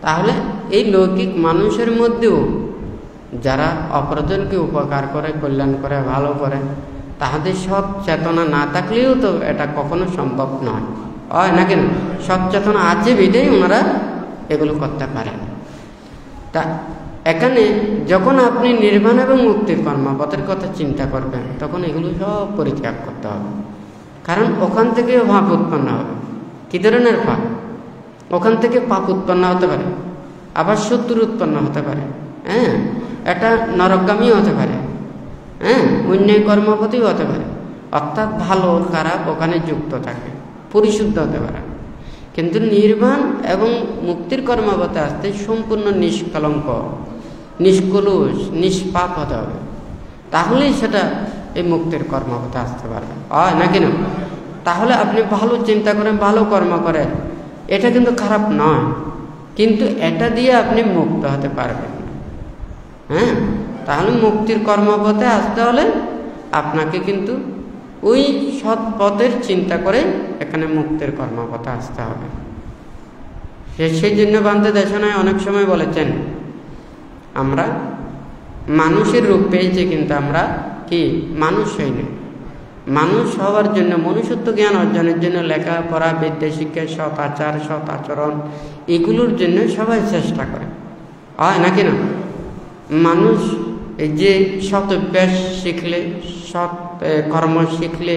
তাহলে এই লৌকিক মানুষের মধ্যেও যারা অপরজনকে উপকার করে, কল্যাণ করে, ভালো করে, তাহাদের সৎ চেতনা না থাকলেও তো এটা কখনো সম্ভব নয়, হয় নাকি না? সৎ চেতনা আছে বিধেই ওনারা এগুলো করতে পারেন। তা এখানে যখন আপনি নির্বাণ এবং মুক্তির কর্মপথের কথা চিন্তা করবেন তখন এগুলো সব পরিত্যাগ করতে হবে। কারণ ওখান থেকে পাপ উৎপন্ন হবে। কি ধরনের পাপ? ওখান থেকে পাপ উৎপন্ন হতে পারে, আবার শত্রু উৎপন্ন হতে পারে, হ্যাঁ, এটা নরকগামীও হতে পারে, হ্যাঁ, অন্যায় কর্মপতিও হতে পারে। অর্থাৎ ভালো খারাপ ওখানে যুক্ত থাকে, পরিশুদ্ধ হতে পারে। কিন্তু নির্বাণ এবং মুক্তির কর্মপথে আসতে সম্পূর্ণ নিষ্কলঙ্ক, নিষ্কলুষ, নিষ্পাপ হতে হবে, তাহলেই সেটা এই মুক্তির কর্মপথে আসতে পারবে, হয় নাকি না? তাহলে আপনি ভালো চিন্তা করেন, ভালো কর্ম করেন, এটা কিন্তু খারাপ নয়, কিন্তু এটা দিয়ে আপনি মুক্ত হতে পারবেন। হ্যাঁ, তাহলে মুক্তির কর্মপথে আসতে হলে আপনাকে কিন্তু ওই সৎ পথের চিন্তা করে এখানে মুক্তির কর্মপথে আসতে হবে। সেই জন্য বান্ধে দেশনায় অনেক সময় বলেছেন আমরা মানুষের রূপ পেয়েছি, কিন্তু আমরা কি মানুষ হইনি। মানুষ হওয়ার জন্য, মনুষ্যত্ব জ্ঞান অর্জনের জন্য লেখাপড়া, বিদ্যা শিক্ষা, সৎ আচার, সৎ আচরণ এগুলোর জন্য সবাই চেষ্টা করে, হয় নাকি না? মানুষ এই যে সৎ অভ্যাস শিখলে, সৎ কর্ম শিখলে,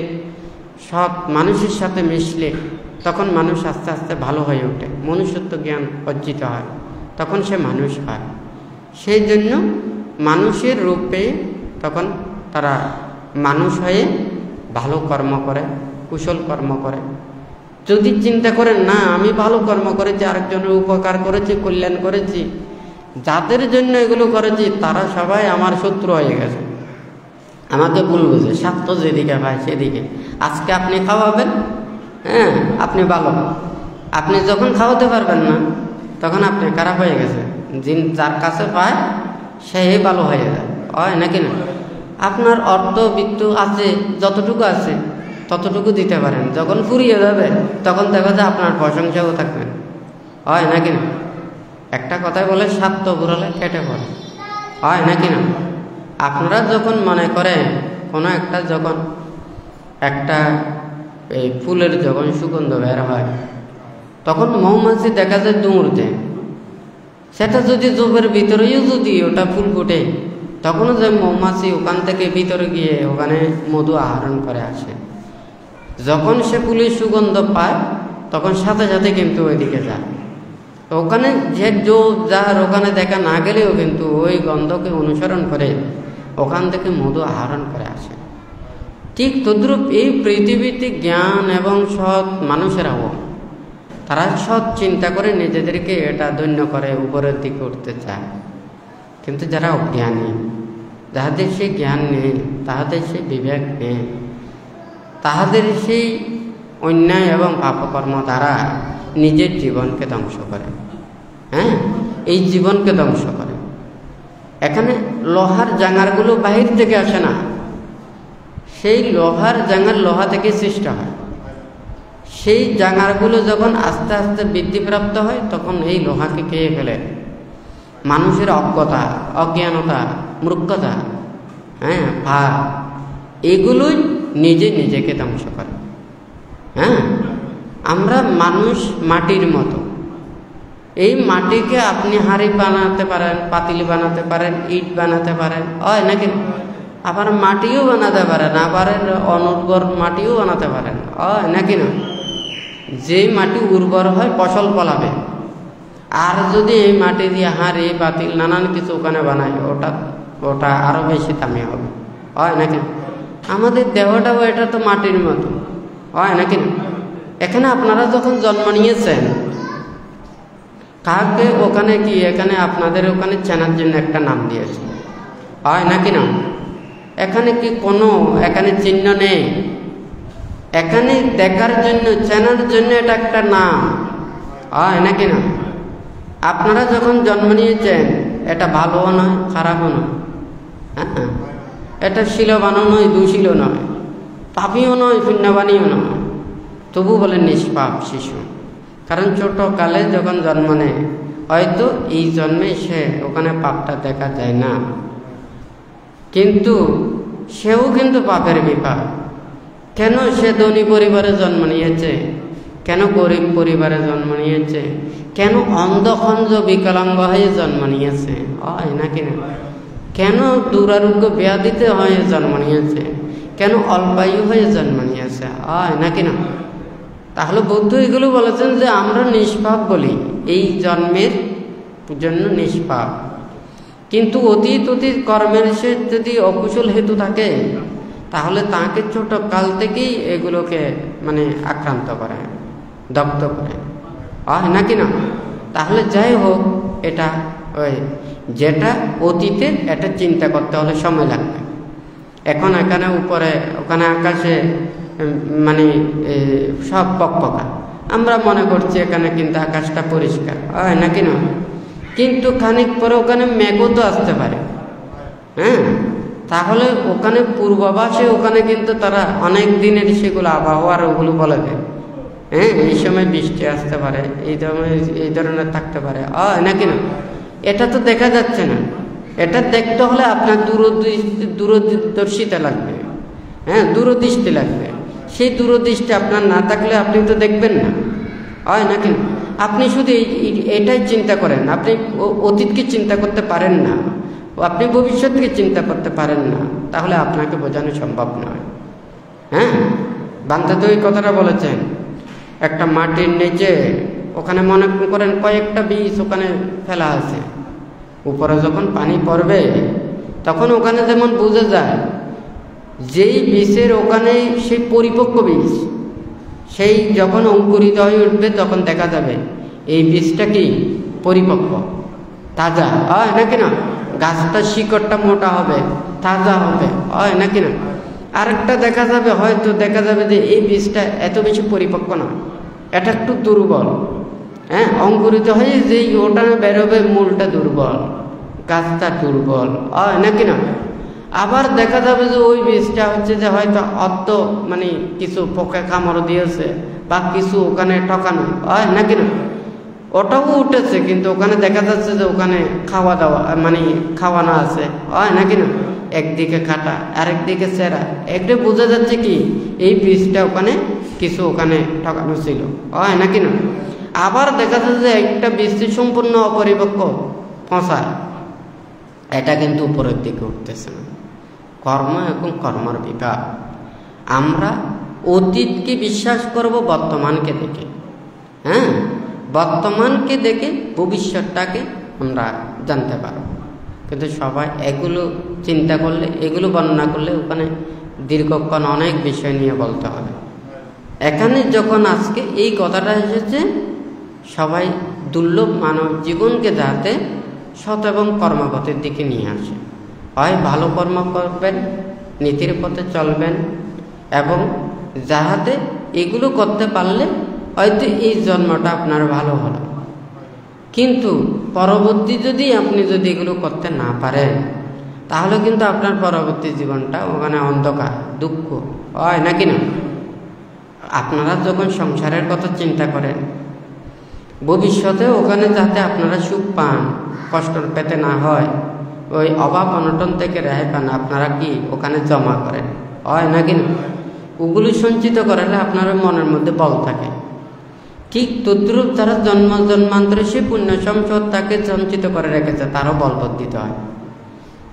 সৎ মানুষের সাথে মিশলে তখন মানুষ আস্তে আস্তে ভালো হয়ে ওঠে, মনুষ্যত্ব জ্ঞান অর্জিত হয়, তখন সে মানুষ হয়। সেই জন্য মানুষের রূপে তখন তারা মানুষ হয়ে ভালো কর্ম করে, কুশল কর্ম করে। যদি চিন্তা করেন না আমি ভালো কর্ম করেছি, আরেকজনের উপকার করেছি, কল্যাণ করেছি, যাদের জন্য এগুলো করেছি তারা সবাই আমার শত্রু হয়ে গেছে, আমাকে ভুল বুঝে, স্বার্থ যেদিকে ভাই সেদিকে। আজকে আপনি খাওয়াবেন, হ্যাঁ, আপনি ভালো, আপনি যখন খাওয়াতে পারবেন না তখন আপনি খারাপ হয়ে গেছে। যার কাছে পায় সেই ভালো হয়ে যায়, হয় নাকি না? আপনার অর্থ বিত্ত আছে, যতটুকু আছে ততটুকু দিতে পারেন, যখন ফুরিয়ে যাবে তখন দেখা যায় আপনার প্রশংসাও থাকবেন, হয় নাকি না? একটা কথাই বলে স্বার্থ ঘুরালে কেটে পড়ে, হয় নাকি না? আপনারা যখন মনে করেন কোনো একটা, যখন একটা এই ফুলের যখন সুগন্ধ বের হয় তখন মৌমাছি দেখা যায় দৌড় দেয়, সেটা যদি জোবের ভিতরেও যদি ওটা ফুল ফুটে তখনও যে মৌমাছি ওখান থেকে ভিতরে গিয়ে ওখানে মধু আহরণ করে আসে। যখন সে ফুলের সুগন্ধ পায় তখন সাথে সাথে কিন্তু ওইদিকে যায়, ওখানে যে যার ওখানে দেখা না গেলেও কিন্তু ওই গন্ধকে অনুসরণ করে ওখান থেকে মধু আহরণ করে আসে। ঠিক তদ্রূপ এই পৃথিবীতে জ্ঞান এবং সৎ মানুষেরাও তারা সৎ চিন্তা করে নিজেদেরকে এটা ধন্য করে উপরের দিকে উঠতে চায়। কিন্তু যারা অজ্ঞানী, যাহাদের সেই জ্ঞান নেই, তাহাদের সেই বিবেক নেই, তাহাদের সেই অন্যায় এবং পাপকর্ম দ্বারা নিজের জীবনকে ধ্বংস করে, হ্যাঁ, এই জীবনকে ধ্বংস করে। এখানে লোহার জাঙ্গারগুলো বাহির থেকে আসে না, সেই লোহার জাঙ্গার লোহা থেকে সৃষ্টি হয়। সেই জাঙ্গারগুলো যখন আস্তে আস্তে বৃদ্ধিপ্রাপ্ত হয় তখন এই লোহাকে খেয়ে ফেলে মানুষের অজ্ঞতা, অজ্ঞানতা, মূর্খতা, হ্যাঁ, ভাব, এগুলোই নিজে নিজেকে ধ্বংস করে। হ্যাঁ, আমরা মানুষ মাটির মতো। এই মাটিকে আপনি হাঁড়ি বানাতে পারেন, পাতিল বানাতে পারেন, ইট বানাতে পারেন, হয় নাকি? আবার মাটিও বানাতে পারেন, আবার অনুর্বর মাটিও বানাতে পারেন, হয় নাকি না? যেই মাটি উর্বর হয় ফসল ফলাবে। আর যদি এই মাটি দিয়ে হাঁড়ি পাতিল নানান কিছু ওখানে বানায়, ওটা আরো বেশি দামি হবে, হয় নাকি? আমাদের দেহটাও এটা তো মাটির মতো, হয় নাকি না? এখানে আপনারা যখন জন্ম নিয়েছেন, কাকে ওখানে কি এখানে আপনাদের ওখানে চেনার জন্য একটা নাম দিয়েছে, হয় নাকি না? এখানে কি কোনো এখানে চিহ্ন নেই? এখানে দেখার জন্য, চেনার জন্য এটা একটা নাম, হয় নাকি না? আপনারা যখন জন্ম নিয়েছেন, এটা ভালোও নয় খারাপও নয়, হ্যাঁ, এটা শিলবানও নয় দুশীলও নয়, পাপিও নয় পুণ্যবাণীও নয়, তবু বলে নিষ্পাপ শিশু। কারণ ছোট কালে যখন জন্ম নেয়, হয়তো এই জন্মে সে ওখানে পাপটা দেখা যায় না, কিন্তু সেও কিন্তু পাপের বিপাক। কেন সে ধনী পরিবারে জন্ম নিয়েছে, কেন গরিব পরিবারে জন্ম নিয়েছে, কেন অন্ধখঞ্জ বিকলাঙ্গ হয়ে জন্ম নিয়েছে, হয় নাকি না? কেন দুরারোগ্য ব্যাধিতে হয়ে জন্ম নিয়েছে, কেন অল্পায়ু হয়ে জন্ম নিয়েছে, হয় নাকি না? তাহলে বৌদ্ধ এগুলো বলেছেন যে আমরা নিষ্পাপ বলি, এই জন্মের জন্য নিষ্পাপ। কিন্তু অতীত কর্মের সে যদি অকুশল হেতু থাকে, তাহলে তাকে ছোট কাল থেকেই এগুলোকে মানে আক্রান্ত করে, দগ্ধ করে, হয় নাকি না? তাহলে যাই হোক, এটা ওই যেটা অতীতে, এটা চিন্তা করতে হলে সময় লাগবে। এখন এখানে উপরে ওখানে আকাশে মানে সব পকপকা, আমরা মনে করছি এখানে কিন্তু আকাশটা পরিষ্কার, হয় নাকি না? কিন্তু খানিক পরে ওখানে মেঘও তো আসতে পারে, হ্যাঁ। তাহলে ওখানে পূর্বাভাসে ওখানে কিন্তু তারা অনেক দিনের সেগুলো আবহাওয়ার ওগুলো বলে দেয়, হ্যাঁ, এই সময় বৃষ্টি আসতে পারে, এই ধরনের থাকতে পারে, হয় নাকি না? এটা তো দেখা যাচ্ছে না। এটা দেখতে হলে আপনার দূরদর্শিতা লাগবে, হ্যাঁ, দূরদৃষ্টি লাগবে। সেই দূরদৃষ্টি আপনার না থাকলে আপনি তো দেখবেন না, হয় নাকি? আপনি শুধু এটাই চিন্তা করেন, আপনি অতীতকে চিন্তা করতে পারেন না, আপনি ভবিষ্যৎকে চিন্তা করতে পারেন না, তাহলে আপনাকে বোঝানো সম্ভব নয়। হ্যাঁ, বান্দা তো এই কথাটা বলেছেন, একটা মাটির নিচে ওখানে মনে করেন কয়েকটা বীজ ওখানে ফেলা আছে, উপরে যখন পানি পড়বে তখন ওখানে যেমন বোঝা যায়, যেই বীজের ওখানে সেই পরিপক্ক বীজ, সেই যখন অঙ্কুরিত হয়ে উঠবে তখন দেখা যাবে এই বীজটা কি পরিপক্ক, তাজা, হয় নাকি না? গাছটা শিকড়টা মোটা হবে, তাজা হবে, হয় নাকি না? আরেকটা দেখা যাবে, হয়তো দেখা যাবে যে এই বীজটা এত বেশি পরিপক্ক না, এটা একটু দুর্বল, হ্যাঁ, অঙ্কুরিত হয়ে যেই ওটা বেরোবে মূলটা দুর্বল, গাছটা দুর্বল, হয় নাকি না? আবার দেখা যাবে যে ওই বীজটা হচ্ছে যে হয়তো অর্ধ মানে কিছু পোকা কামড় দিয়েছে বা কিছু ওখানে ঠকানো, হয় নাকি না? ওটাও উঠেছে, কিন্তু ওখানে দেখা যাচ্ছে যে ওখানে খাওয়া দাওয়া মানে খাওয়ানো আছে, হয় নাকি না? একদিকে কাটা, আরেকদিকে চেরা, একটা বোঝা যাচ্ছে কি এই বীজটা ওখানে কিছু ওখানে ঠকানো ছিল, হয় নাকি না? আবার দেখা যাচ্ছে যে একটা বীজ সম্পূর্ণ অপরিপক্ক ফসা, এটা কিন্তু উপরের দিকে উঠতেছে না। কর্ম এবং কর্মর বিভাগ। আমরা অতীতকে বিশ্বাস করব বর্তমানকে দেখে, হ্যাঁ, বর্তমানকে দেখে ভবিষ্যৎটাকে আমরা জানতে পারব। কিন্তু সবাই এগুলো চিন্তা করলে, এগুলো বর্ণনা করলে ওখানে দীর্ঘক্ষণ অনেক বিষয় নিয়ে বলতে হবে। এখানে যখন আজকে এই কথাটা এসেছে, সবাই দুর্লভ মানব জীবনকে যাতে সৎ এবং কর্মপথের দিকে নিয়ে আসে, হয় ভালো কর্ম করবেন, নীতির পথে চলবেন, এবং যাহাতে এগুলো করতে পারলে হয়তো এই জন্মটা আপনার ভালো হলো, কিন্তু পরবর্তী যদি আপনি যদি এগুলো করতে না পারেন, তাহলে কিন্তু আপনার পরবর্তী জীবনটা ওখানে অন্ধকার, দুঃখ, হয় নাকি না? আপনারা যখন সংসারের কথা চিন্তা করেন, ভবিষ্যতে ওখানে যাতে আপনারা সুখ পান, কষ্ট পেতে না হয়, ওই অভাব অনটন থেকে রেহাই পান, আপনারা কি ওখানে জমা করেন, হয় নাকি না? ওগুলি সঞ্চিত করালে আপনার মনের মধ্যে বল থাকে। ঠিক তদ্রূপ যারা জন্মান্তরে সে পুণ্য সম্পদ তাকে সঞ্চিত করে রেখেছে, তারও বলবর্ধিত হয়।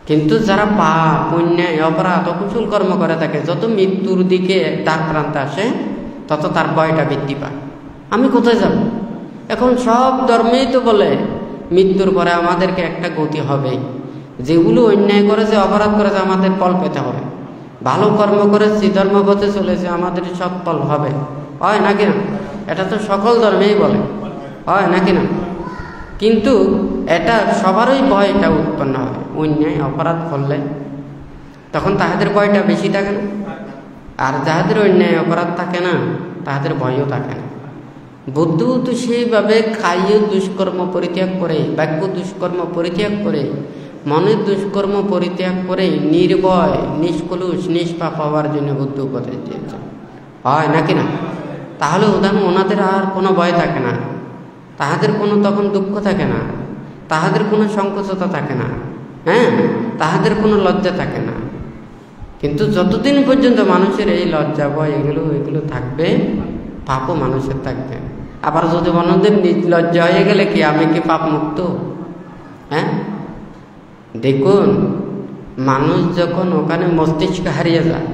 কিন্তু যারা পাপ পুণ্য অপরাধ অকুশল কর্ম করে থাকে, যত মৃত্যুর দিকে দ্বার প্রান্তে আসে তত তার ভয়টা বৃদ্ধি পায়। আমি কোথায় যাব? এখন সব ধর্মেই তো বলে মৃত্যুর পরে আমাদেরকে একটা গতি হবে, যেগুলো অন্যায় করেছে অপরাধ করেছে আমাদের ফল পেতে হবে, ভালো কর্ম করেছি ধর্মপথে চলেছে আমাদের সৎ ফল হবে। হয় নাকি না? এটা তো সকল ধর্মেই বলে, হয় নাকি না? কিন্তু এটা সবারই ভয়টা উৎপন্ন হয় অন্যায় অপরাধ করলে, তখন তাহাদের ভয়টা বেশি থাকে না। আর যাহাদের অন্যায় অপরাধ থাকে না তাহাদের ভয়ও থাকে না। বুদ্ধ তো সেইভাবে কায়িক দুষ্কর্ম পরিত্যাগ করে, বাক্য দুষ্কর্ম পরিত্যাগ করে, মনের দুষ্কর্ম পরিত্যাগ করে নির্ভয় নিষ্কলুষ নিষ্পাপ হওয়ার জন্য বুদ্ধ উপদেশ দিয়েছেন। হয় নাকি না? তাহলে ওনাদের আর কোনো ভয় থাকে না, তাহাদের কোনো তখন দুঃখ থাকে না, তাহাদের কোনো সংকোচতা থাকে না, হ্যাঁ, তাহাদের কোনো লজ্জা থাকে না। কিন্তু যতদিন পর্যন্ত মানুষের এই লজ্জা ভয় এগুলো থাকবে, পাপও মানুষের থাকবে। আবার যদি অন্যদের লজ্জা হয়ে গেলে কি আমি কি পাপ মুক্ত? হ্যাঁ, দেখুন মানুষ যখন ওখানে মস্তিষ্ক হারিয়ে যায়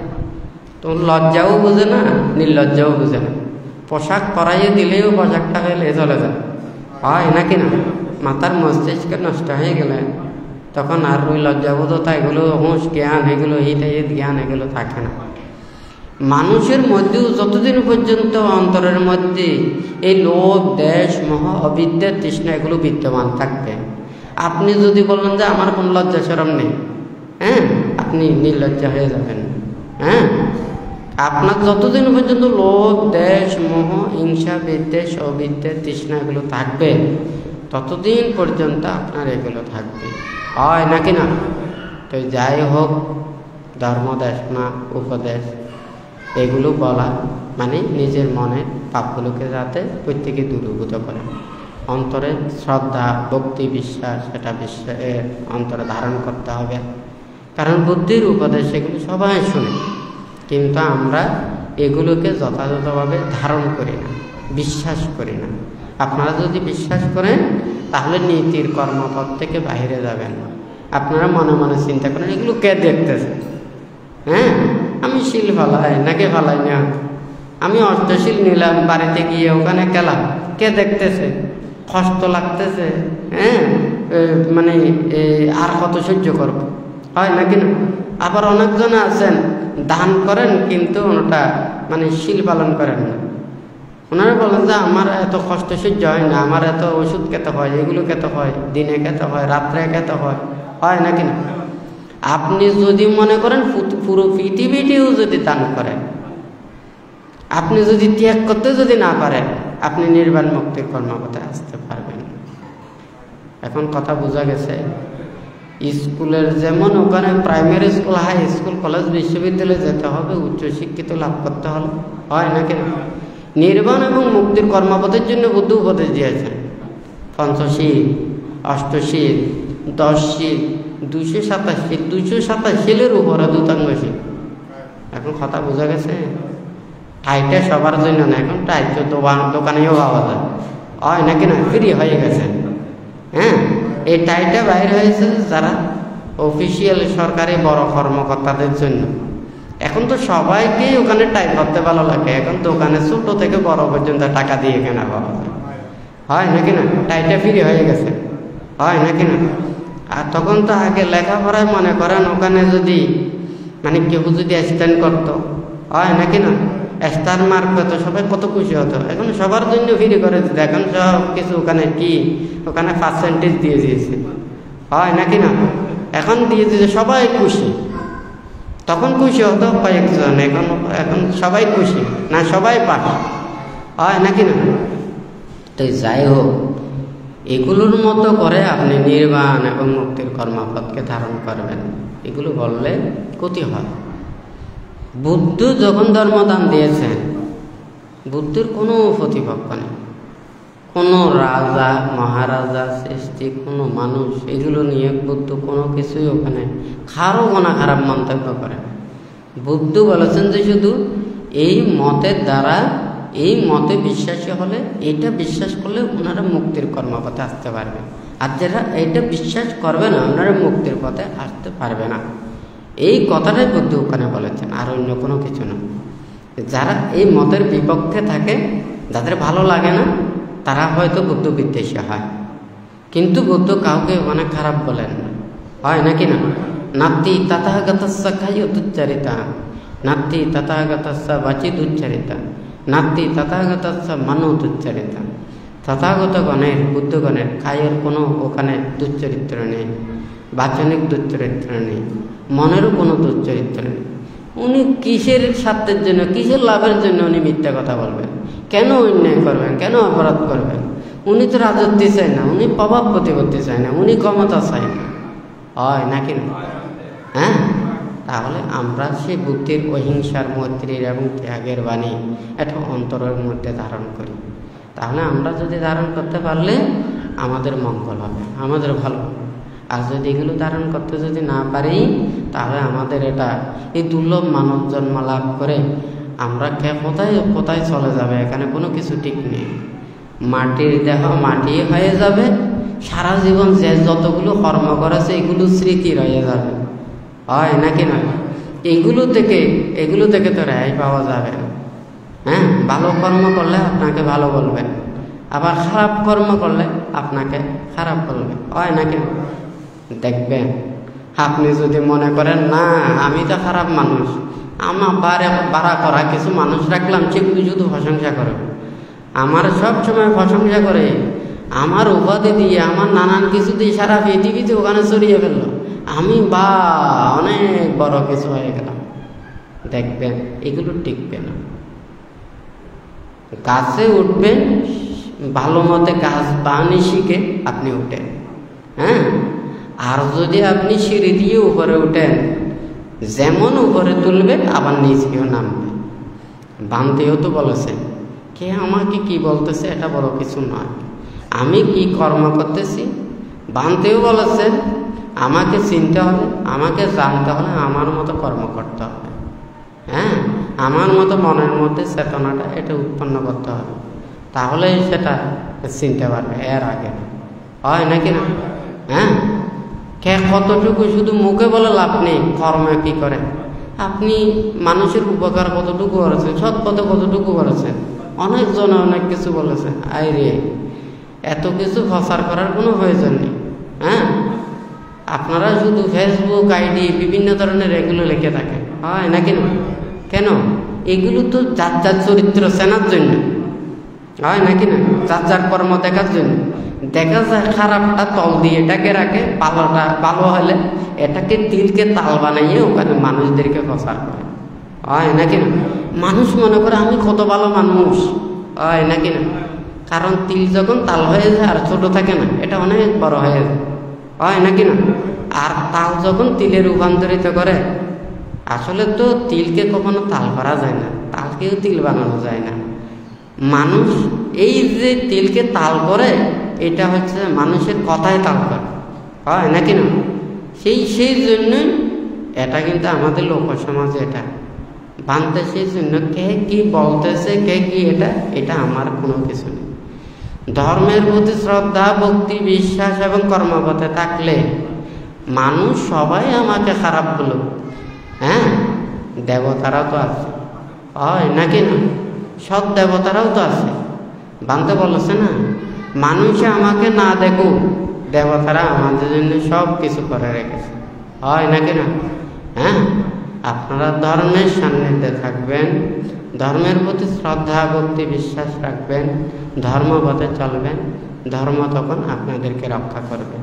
তখন লজ্জাও বুঝে না, নির্লজ্জাও বুঝে না। পোশাক পরাইয়ে দিলেও পোশাকটা ফেলে চলে যায়, হয় নাকি না? মাথার মস্তিষ্ক নষ্ট হয়ে গেলে তখন আর ওই লজ্জাবোধতা এগুলো হুঁশ জ্ঞান এগুলো হিতাহিত জ্ঞান এগুলো থাকে না। মানুষের মধ্যেও যতদিন পর্যন্ত অন্তরের মধ্যে এই লোভ দেশ মোহ অবিদ্যার তৃষ্ণা এগুলো বিদ্যমান থাকবে, আপনি যদি বলেন যে আমার কোনো লজ্জা শরম নেই, হ্যাঁ, আপনি নির্লজ্জা হয়ে যাবেন। হ্যাঁ, আপনার যতদিন পর্যন্ত লোভ দেশ মোহ হিংসা বিদ্বেষ অবিদ্যা তৃষ্ণা এগুলো থাকবে ততদিন পর্যন্ত আপনার এগুলো থাকবে, হয় নাকি না? তো যাই হোক, ধর্মদেশ না উপদেশ এগুলো বলা মানে নিজের মনে পাপগুলোকে যাতে প্রত্যেকে দূরীভূত করে, অন্তরে শ্রদ্ধা ভক্তি বিশ্বাস এটা অন্তরে ধারণ করতে হবে। কারণ বুদ্ধির উপদেশ এগুলো সবাই শুনে, কিন্তু আমরা এগুলোকে যথাযথভাবে ধারণ করি না, বিশ্বাস করি না। আপনারা যদি বিশ্বাস করেন তাহলে নীতির কর্মপথ থেকে বাইরে যাবেন। আপনারা মনে মনে চিন্তা করেন এগুলো কে দেখতেছে? হ্যাঁ, আমি শিল ফালাই নাকি ফালাই না, আমি অষ্টশীল নিলাম বাড়িতে গিয়ে ওখানে গেলাম, কে দেখতেছে? কষ্ট লাগতেছে, হ্যাঁ, মানে আর কত সহ্য করব, হয় নাকি না? আবার অনেকজন আছেন দান করেন কিন্তু ওটা মানে শিল পালন করেন না। ওনারা বলেন যে আমার এত কষ্ট সহ্য হয় না, আমার এত ওষুধ খেতে হয়, এগুলো খেতে হয়, দিনে খেতে হয়, রাত্রে খেতে হয়, হয় নাকি না? আপনি যদি মনে করেন পুরো পৃথিবীটিও যদি দান করেন, আপনি যদি ত্যাগ করতে যদি না পারেন, আপনি নির্বাণ মুক্তির কর্মপথে আসতে পারবেন। এখন কথা বোঝা গেছে? স্কুলের যেমন ওখানে primary school high school college বিশ্ববিদ্যালয়ে যেতে হবে উচ্চশিক্ষিত লাভ করতে হলে, হয় নাকি না? নির্বাণ এবং মুক্তির কর্মপথের জন্য বুদ্ধ উপদেশ দিয়েছেন পঞ্চশীল, অষ্টশীল, 10 শীল, 227 শীল, 227 শীলের উপরে দুতাঙ্গশীল। এখন কথা বোঝা গেছে? টাইটা সবার জন্য না, এখন টাইট তো দোকানেও পাওয়া যায়, হয় নাকি না? ফ্রি হয়ে গেছে। হ্যাঁ, এই টাইটা বাইরে হয়েছে যারা অফিসিয়াল সরকারি বড় কর্মকর্তাদের জন্য। এখন তো সবাইকেই ওখানে টাই করতে ভালো লাগে, এখন দোকানে ছোট থেকে বড় পর্যন্ত টাকা দিয়ে কেনা পাওয়া যায়, হয় নাকি না? টাইটা ফ্রি হয়ে গেছে, হয় নাকি না? আর তখন তো আগে লেখাপড়ায় মনে করেন ওখানে যদি মানে কেউ যদি স্ট্যান্ড করতো, হয় নাকি না, স্টার মার্ক পেত, সবাই কত খুশি হতো। এখন সবার জন্য ফ্রি করে দিতে, এখন সব কিছু ওখানে কি ওখানে পার্সেন্টেজ দিয়ে দিয়েছে, হয় নাকি না? এখন দিয়ে দিয়েছে, সবাই খুশি। তখন খুশি হতো কয়েকজন, এখন সবাই খুশি না, সবাই পাস, হয় নাকি না? তো যাই হোক, এগুলোর মতো করে আপনি নির্বাণ এবং মুক্তির কর্মপথকে ধারণ করবেন, এগুলো বললে ক্ষতি হয়। বুদ্ধ যখন ধর্মদান দিয়েছেন, বুদ্ধের কোনো প্রতিপক্ষ নেই, কোনো রাজা মহারাজা সৃষ্টি কোনো মানুষ এগুলো নিয়ে বুদ্ধ কোনো কিছুই ওখানে কারো গোনা খারাপ মন্তব্য করে। বুদ্ধ বলেছেন যে শুধু এই মতের দ্বারা, এই মতে বিশ্বাসী হলে, এইটা বিশ্বাস করলে ওনারা মুক্তির কর্মপথে আসতে পারবে। আর যারা এইটা বিশ্বাস করবে না, ওনারা মুক্তির পথে আসতে পারবে না। এই কথাটাই বুদ্ধ ওখানে বলেছেন, আর অন্য কোনো কিছু না। যারা এই মতের বিপক্ষে থাকে, যাদের ভালো লাগে না, তারা হয়তো বুদ্ধ বিদ্বেষী হয়, কিন্তু বুদ্ধ কাউকে ওখানে খারাপ বলেন না, হয় নাকি না? নাত্তি তথাগতস্য কায়োদুচ্চারিতা, নাত্তি তথাগতস্য বাচিদুচ্চারিতা, নাত্তি তথাগতস্য মনোদুচ্চারিতা। তথাগতগণের, বুদ্ধগণের কায়ের কোনো ওখানে দুচ্চরিত্র নেই, বাচনিক দুচ্চরিত্র নেই, মনেরও কোনো দুচ্চরিত্র নেই। উনি কিসের স্বার্থের জন্য, কিসের লাভের জন্য উনি মিথ্যা কথা বলবেন? কেন অন্যায় করবেন? কেন অপরাধ করবেন? উনি তো রাজত্ব চায় না, উনি প্রভাব প্রতিপত্তি চায় না, উনি ক্ষমতা চায় না, হয় নাকি না? হ্যাঁ, তাহলে আমরা সেই বুদ্ধির, অহিংসার, মৈত্রীর এবং ত্যাগের বাণী এটা অন্তরের মধ্যে ধারণ করি। তাহলে আমরা যদি ধারণ করতে পারলে আমাদের মঙ্গল হবে, আমাদের ভালো হবে। আর যদি এগুলো ধারণ করতে যদি না পারি, তাহলে আমাদের এটা এই দুর্লভ মানব জন্ম লাভ করে আমরা কোথায় কোথায় চলে যাবে, এখানে কোনো কিছু ঠিক নেই। মাটির দেহ মাটি হয়ে যাবে, সারা জীবন যে যতগুলো কর্ম করেছে এগুলো স্মৃতি রয়ে যাবে, হয় নাকি না? এগুলো থেকে তো রেহাই পাওয়া যাবে না। হ্যাঁ, ভালো কর্ম করলে আপনাকে ভালো বলবেন, আবার খারাপ কর্ম করলে আপনাকে খারাপ বলবে, হয় নাকি? দেখবেন, আপনি যদি মনে করেন না আমি তো খারাপ মানুষ, আমার বাড়া করা কিছু মানুষ রাখলাম, সেগুলো শুধু প্রশংসা করবে, আমার সব সময় প্রশংসা করে, আমার উপাধি দিয়ে, আমার নানান কিছু দিয়ে সারা পৃথিবীতে ওখানে ছড়িয়ে ফেললো, আমি অনেক বড় কিছু হয়ে গেলাম। দেখবেন এগুলো টিকবে না। গাছে উঠবেন, ভালো মতে গাছ বানি শিখে আপনি উঠেন। হ্যাঁ, আর যদি আপনি সিঁড়ি দিয়ে উপরে উঠেন, যেমন উপরে তুলবে আবার নিচেও নামবে। বানতেও তো বলেছে, কে আমাকে কি বলতেছে এটা বড় কিছু নয়, আমি কি কর্ম করতেছি। বানতেও বলেছেন আমাকে চিনতে হবে, আমাকে জানতে হলে আমার মতো কর্ম করতে হবে। হ্যাঁ, আমার মতো মনের মধ্যে চেতনাটা এটা উৎপন্ন করতে হবে, তাহলে সেটা চিনতে পারবে, এর আগে হয় নাকি না? হ্যাঁ, কে কতটুকু শুধু মুখে বলে লাভ নেই, কর্মে কি করে। আপনি মানুষের উপকার কতটুকু করেছেন, সৎ পথে কতটুকু করেছেন, অনেকজন অনেক কিছু বলেছে, আইরে এত কিছু প্রচার করার কোনো প্রয়োজন নেই। হ্যাঁ, আপনারা শুধু ফেসবুক আইডি বিভিন্ন ধরনের এগুলো লিখে থাকেন, হয় নাকি না? কেন? এগুলো তো যার যার চরিত্র চেনার জন্য, হয় নাকি না? যার যার কর্ম দেখার জন্য। দেখা যায় খারাপটা তল দিয়ে এটাকে রাখে, ভালোটা ভালো হলে এটাকে তিলকে তাল বানাইয়ে ওখানে মানুষদেরকে প্রচার করে, হয় নাকি না? মানুষ মনে করে আমি কত ভালো মানুষ, হয় নাকি না? কারণ তিল যখন তাল হয়ে যায় আর ছোট থাকে না, এটা অনেক বড় হয়ে যায়, হয় নাকি না? আর তাল যখন তিলে রূপান্তরিত করে, আসলে তো তিলকে কখনো তাল করা যায় না, তালকেও তিল বানানো যায় না। মানুষ এই যে তিলকে তাল করে, এটা হচ্ছে মানুষের কথায় তাল করে, হয় নাকি না? সেই জন্যই এটা কিন্তু আমাদের লোক সমাজে এটা বানতে, সেই জন্য কে কি বলতেছে, কে কি এটা আমার কোনো কিছু নেই। ধর্মের প্রতি শ্রদ্ধা, ভক্তি, বিশ্বাস এবং কর্মপথে থাকলে মানুষ সবাই আমাকে খারাপ বলুক, হ্যাঁ, দেবতারাও তো আছে, হয় নাকি না? সৎ দেবতারাও তো আছে। বানতে বলেছে না, মানুষে আমাকে না দেখুক, দেবতারা আমাদের জন্য সব কিছু করে রেখেছে, হয় নাকি না? হ্যাঁ, আপনারা ধর্মের সান্নিধ্যে থাকবেন, ধর্মের প্রতি শ্রদ্ধা, ভক্তি, বিশ্বাস রাখবেন, ধর্মপথে চলবেন, ধর্ম তখন আপনাদেরকে রক্ষা করবে।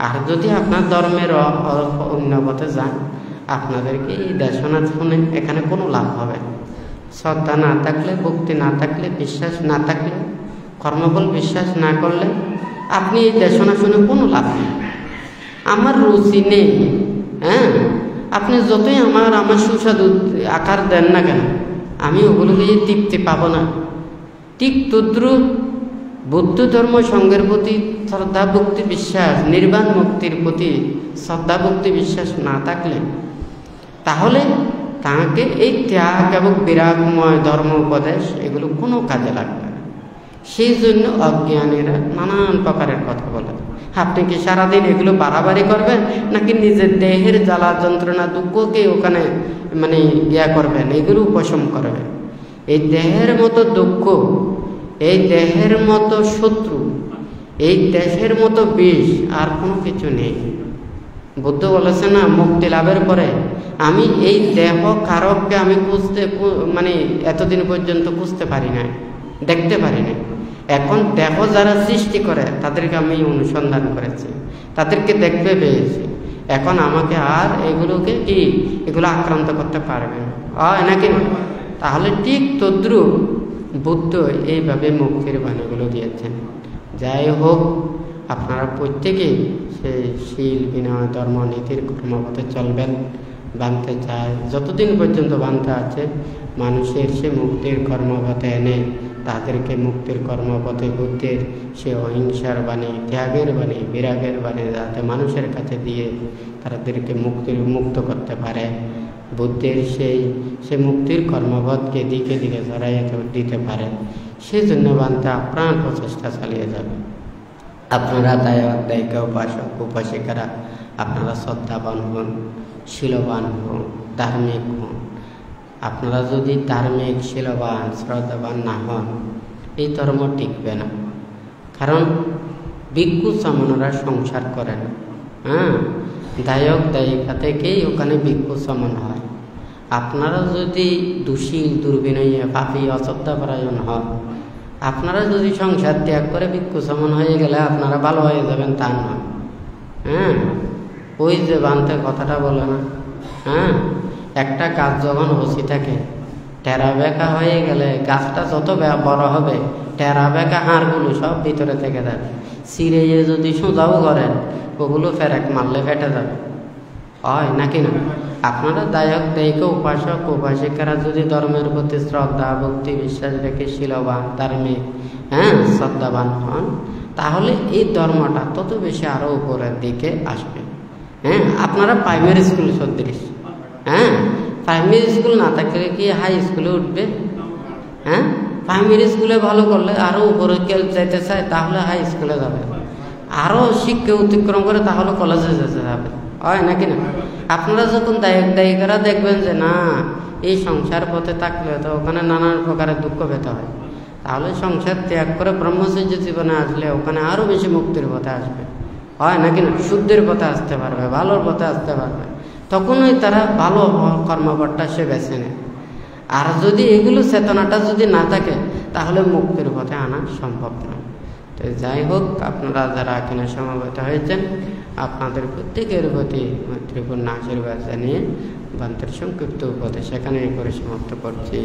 আর যদি আপনার ধর্মের অন্য পথে যান, আপনাদেরকে এই দেশনা শুনে এখানে কোনো লাভ হবে না। শ্রদ্ধা না থাকলে, ভক্তি না থাকলে, বিশ্বাস না থাকলে, কর্মবল বিশ্বাস না করলে আপনি এই দেশনা শুনে কোনো লাভ নেই। আমার রুচি নেই, হ্যাঁ, আপনি যতই আমার সুস্বাদু আকার দেন না কেন, আমি ওগুলোকে যে তৃপ্তি পাবো না। ঠিক তদ্রুপ বৌদ্ধ ধর্ম সঙ্গের প্রতি শ্রদ্ধা, ভক্তি, বিশ্বাস, নির্বাণ মুক্তির প্রতি শ্রদ্ধা, ভক্তি, বিশ্বাস না থাকলে তাহলে তাকে এই ত্যাগ এবং বিরাগময় ধর্ম উপদেশ এগুলো কোনো কাজে লাগবে না। সেই জন্য অজ্ঞানীরা নানান প্রকারের কথা বলে। আপনি কি সারাদিন এগুলো বাড়াবাড়ি করবেন, নাকি নিজের দেহের জ্বালা যন্ত্রণা দুঃখকে ওখানে ইয়া করবেন, এগুলো উপশম করবেন? এই দেহের মতো দুঃখ, এই দেহের মতো শত্রু, এই দেহের মতো বিষ আর কোনো কিছু নেই। বুদ্ধ বলেছে না, মুক্তি লাভের পরে আমি এই দেহ কারককে আমি এতদিন পর্যন্ত বুঝতে পারি না, দেখতে পারি না। এখন দেহ যারা সৃষ্টি করে তাদেরকে আমি অনুসন্ধান করেছি, তাদেরকে দেখতে পেয়েছি। এখন আমাকে আর এগুলো আক্রান্ত করতে পারবে না, নাকি না? তাহলে ঠিক তদ্রূপ বুদ্ধ এইভাবে মুক্তির বাণীগুলো দিয়েছেন। যাই হোক, আপনারা প্রত্যেকেই সেই শীল বিনয় ধর্ম নীতির কর্মপথে চলবেন। বানতে চায় যতদিন পর্যন্ত বানতে আছে, মানুষের সে মুক্তির কর্মপথে এনে তাদেরকে মুক্তির কর্মপথে বুদ্ধের সে অহিংসার বাণী, ত্যাগের বাণী, বিরাগের বাণী যাতে মানুষের কাছে দিয়ে তাদেরকে মুক্ত করতে পারে, বুদ্ধের সে মুক্তির কর্মপথকে দিকে দিকে ছড়াইয়ে দিতে পারে, সেজন্য বানতে আপ্রাণ প্রচেষ্টা চালিয়ে যাবে। আপনারা দায়িকা উপাসক উপাসিকারা আপনারা শ্রদ্ধাবান হন, শীলবান হন, ধার্মিক হন। আপনারা যদি ধার্মিক, শীলবান, শ্রদ্ধাবান না হন, এই ধর্ম টিকবে না। কারণ ভিক্ষু সামনরা সংসার করে না। দায়ক দায়িকা থেকেই ওখানে ভিক্ষু সামন হয়। আপনারা যদি দুশীল, দুর্বিনয়ী, পাপী, অশ্রদ্ধাপরায়ণ হন, আপনারা যদি সংসার ত্যাগ করে ভিক্ষু সামন হয়ে গেলে আপনারা ভালো হয়ে যাবেন তা নয়। ওই যে বানতে কথাটা বলে না, একটা গাছ যখন হসি থাকে, টেরা বেঁকা হয়ে গেলে গাছটা যত বড় হবে, টেরা বেঁকা হাড়গুলো সব ভিতরে থেকে যাবে। চিরে যদি সোজাও করেন, ওগুলো ফেরেক মারলে ফেটে যাবে, নাকি না? আপনারা দায়ক দায়িকা উপাসক উপাসিকারা যদি ধর্মের প্রতি শ্রদ্ধা, ভক্তি, বিশ্বাস রেখে শীলবান, ধার্মিক, শ্রদ্ধাবান হন, তাহলে এই ধর্মটা তত বেশি আরো উপরের দিকে আসবে। আপনারা প্রাইমারি স্কুল সদৃশ, প্রাইমারি স্কুল না থাকলে কি হাই স্কুলে উঠবে? প্রাইমারি স্কুলে ভালো করলে আরো উপরে কেউ যেতে চায়, তাহলে হাই স্কুলে যাবে। আরো শিক্ষা অতিক্রম করে তাহলে কলেজে যেতে যাবে, নাকি না? আপনারা যখন দায়ক দায়িকারা দেখবেন যে না, এই সংসার পথে থাকলে তো ওখানে নানান প্রকারের দুঃখ পেতে হয়, তাহলে সংসার ত্যাগ করে ব্রহ্মচর্য জীবনে আসলে ওখানে আরো বেশি মুক্তির পথে আসবে, নাকি না? শুদ্ধের পথে আসতে পারবে, ভালোর পথে আসতে পারবে। তখনই তারা ভালো কর্মপথটা সে বেছে নেয়। আর যদি এগুলো চেতনাটা যদি না থাকে, তাহলে মুক্তির পথে আনা সম্ভব নয়। তো যাই হোক, আপনারা যারা এখানে সমবেত হয়েছেন, আপনাদের প্রত্যেকের প্রতি মৈত্রীপূর্ণ আশীর্বাদ জানিয়ে বান্তের সংক্ষিপ্ত উপদেশ এখানে করে সমাপ্ত করছি।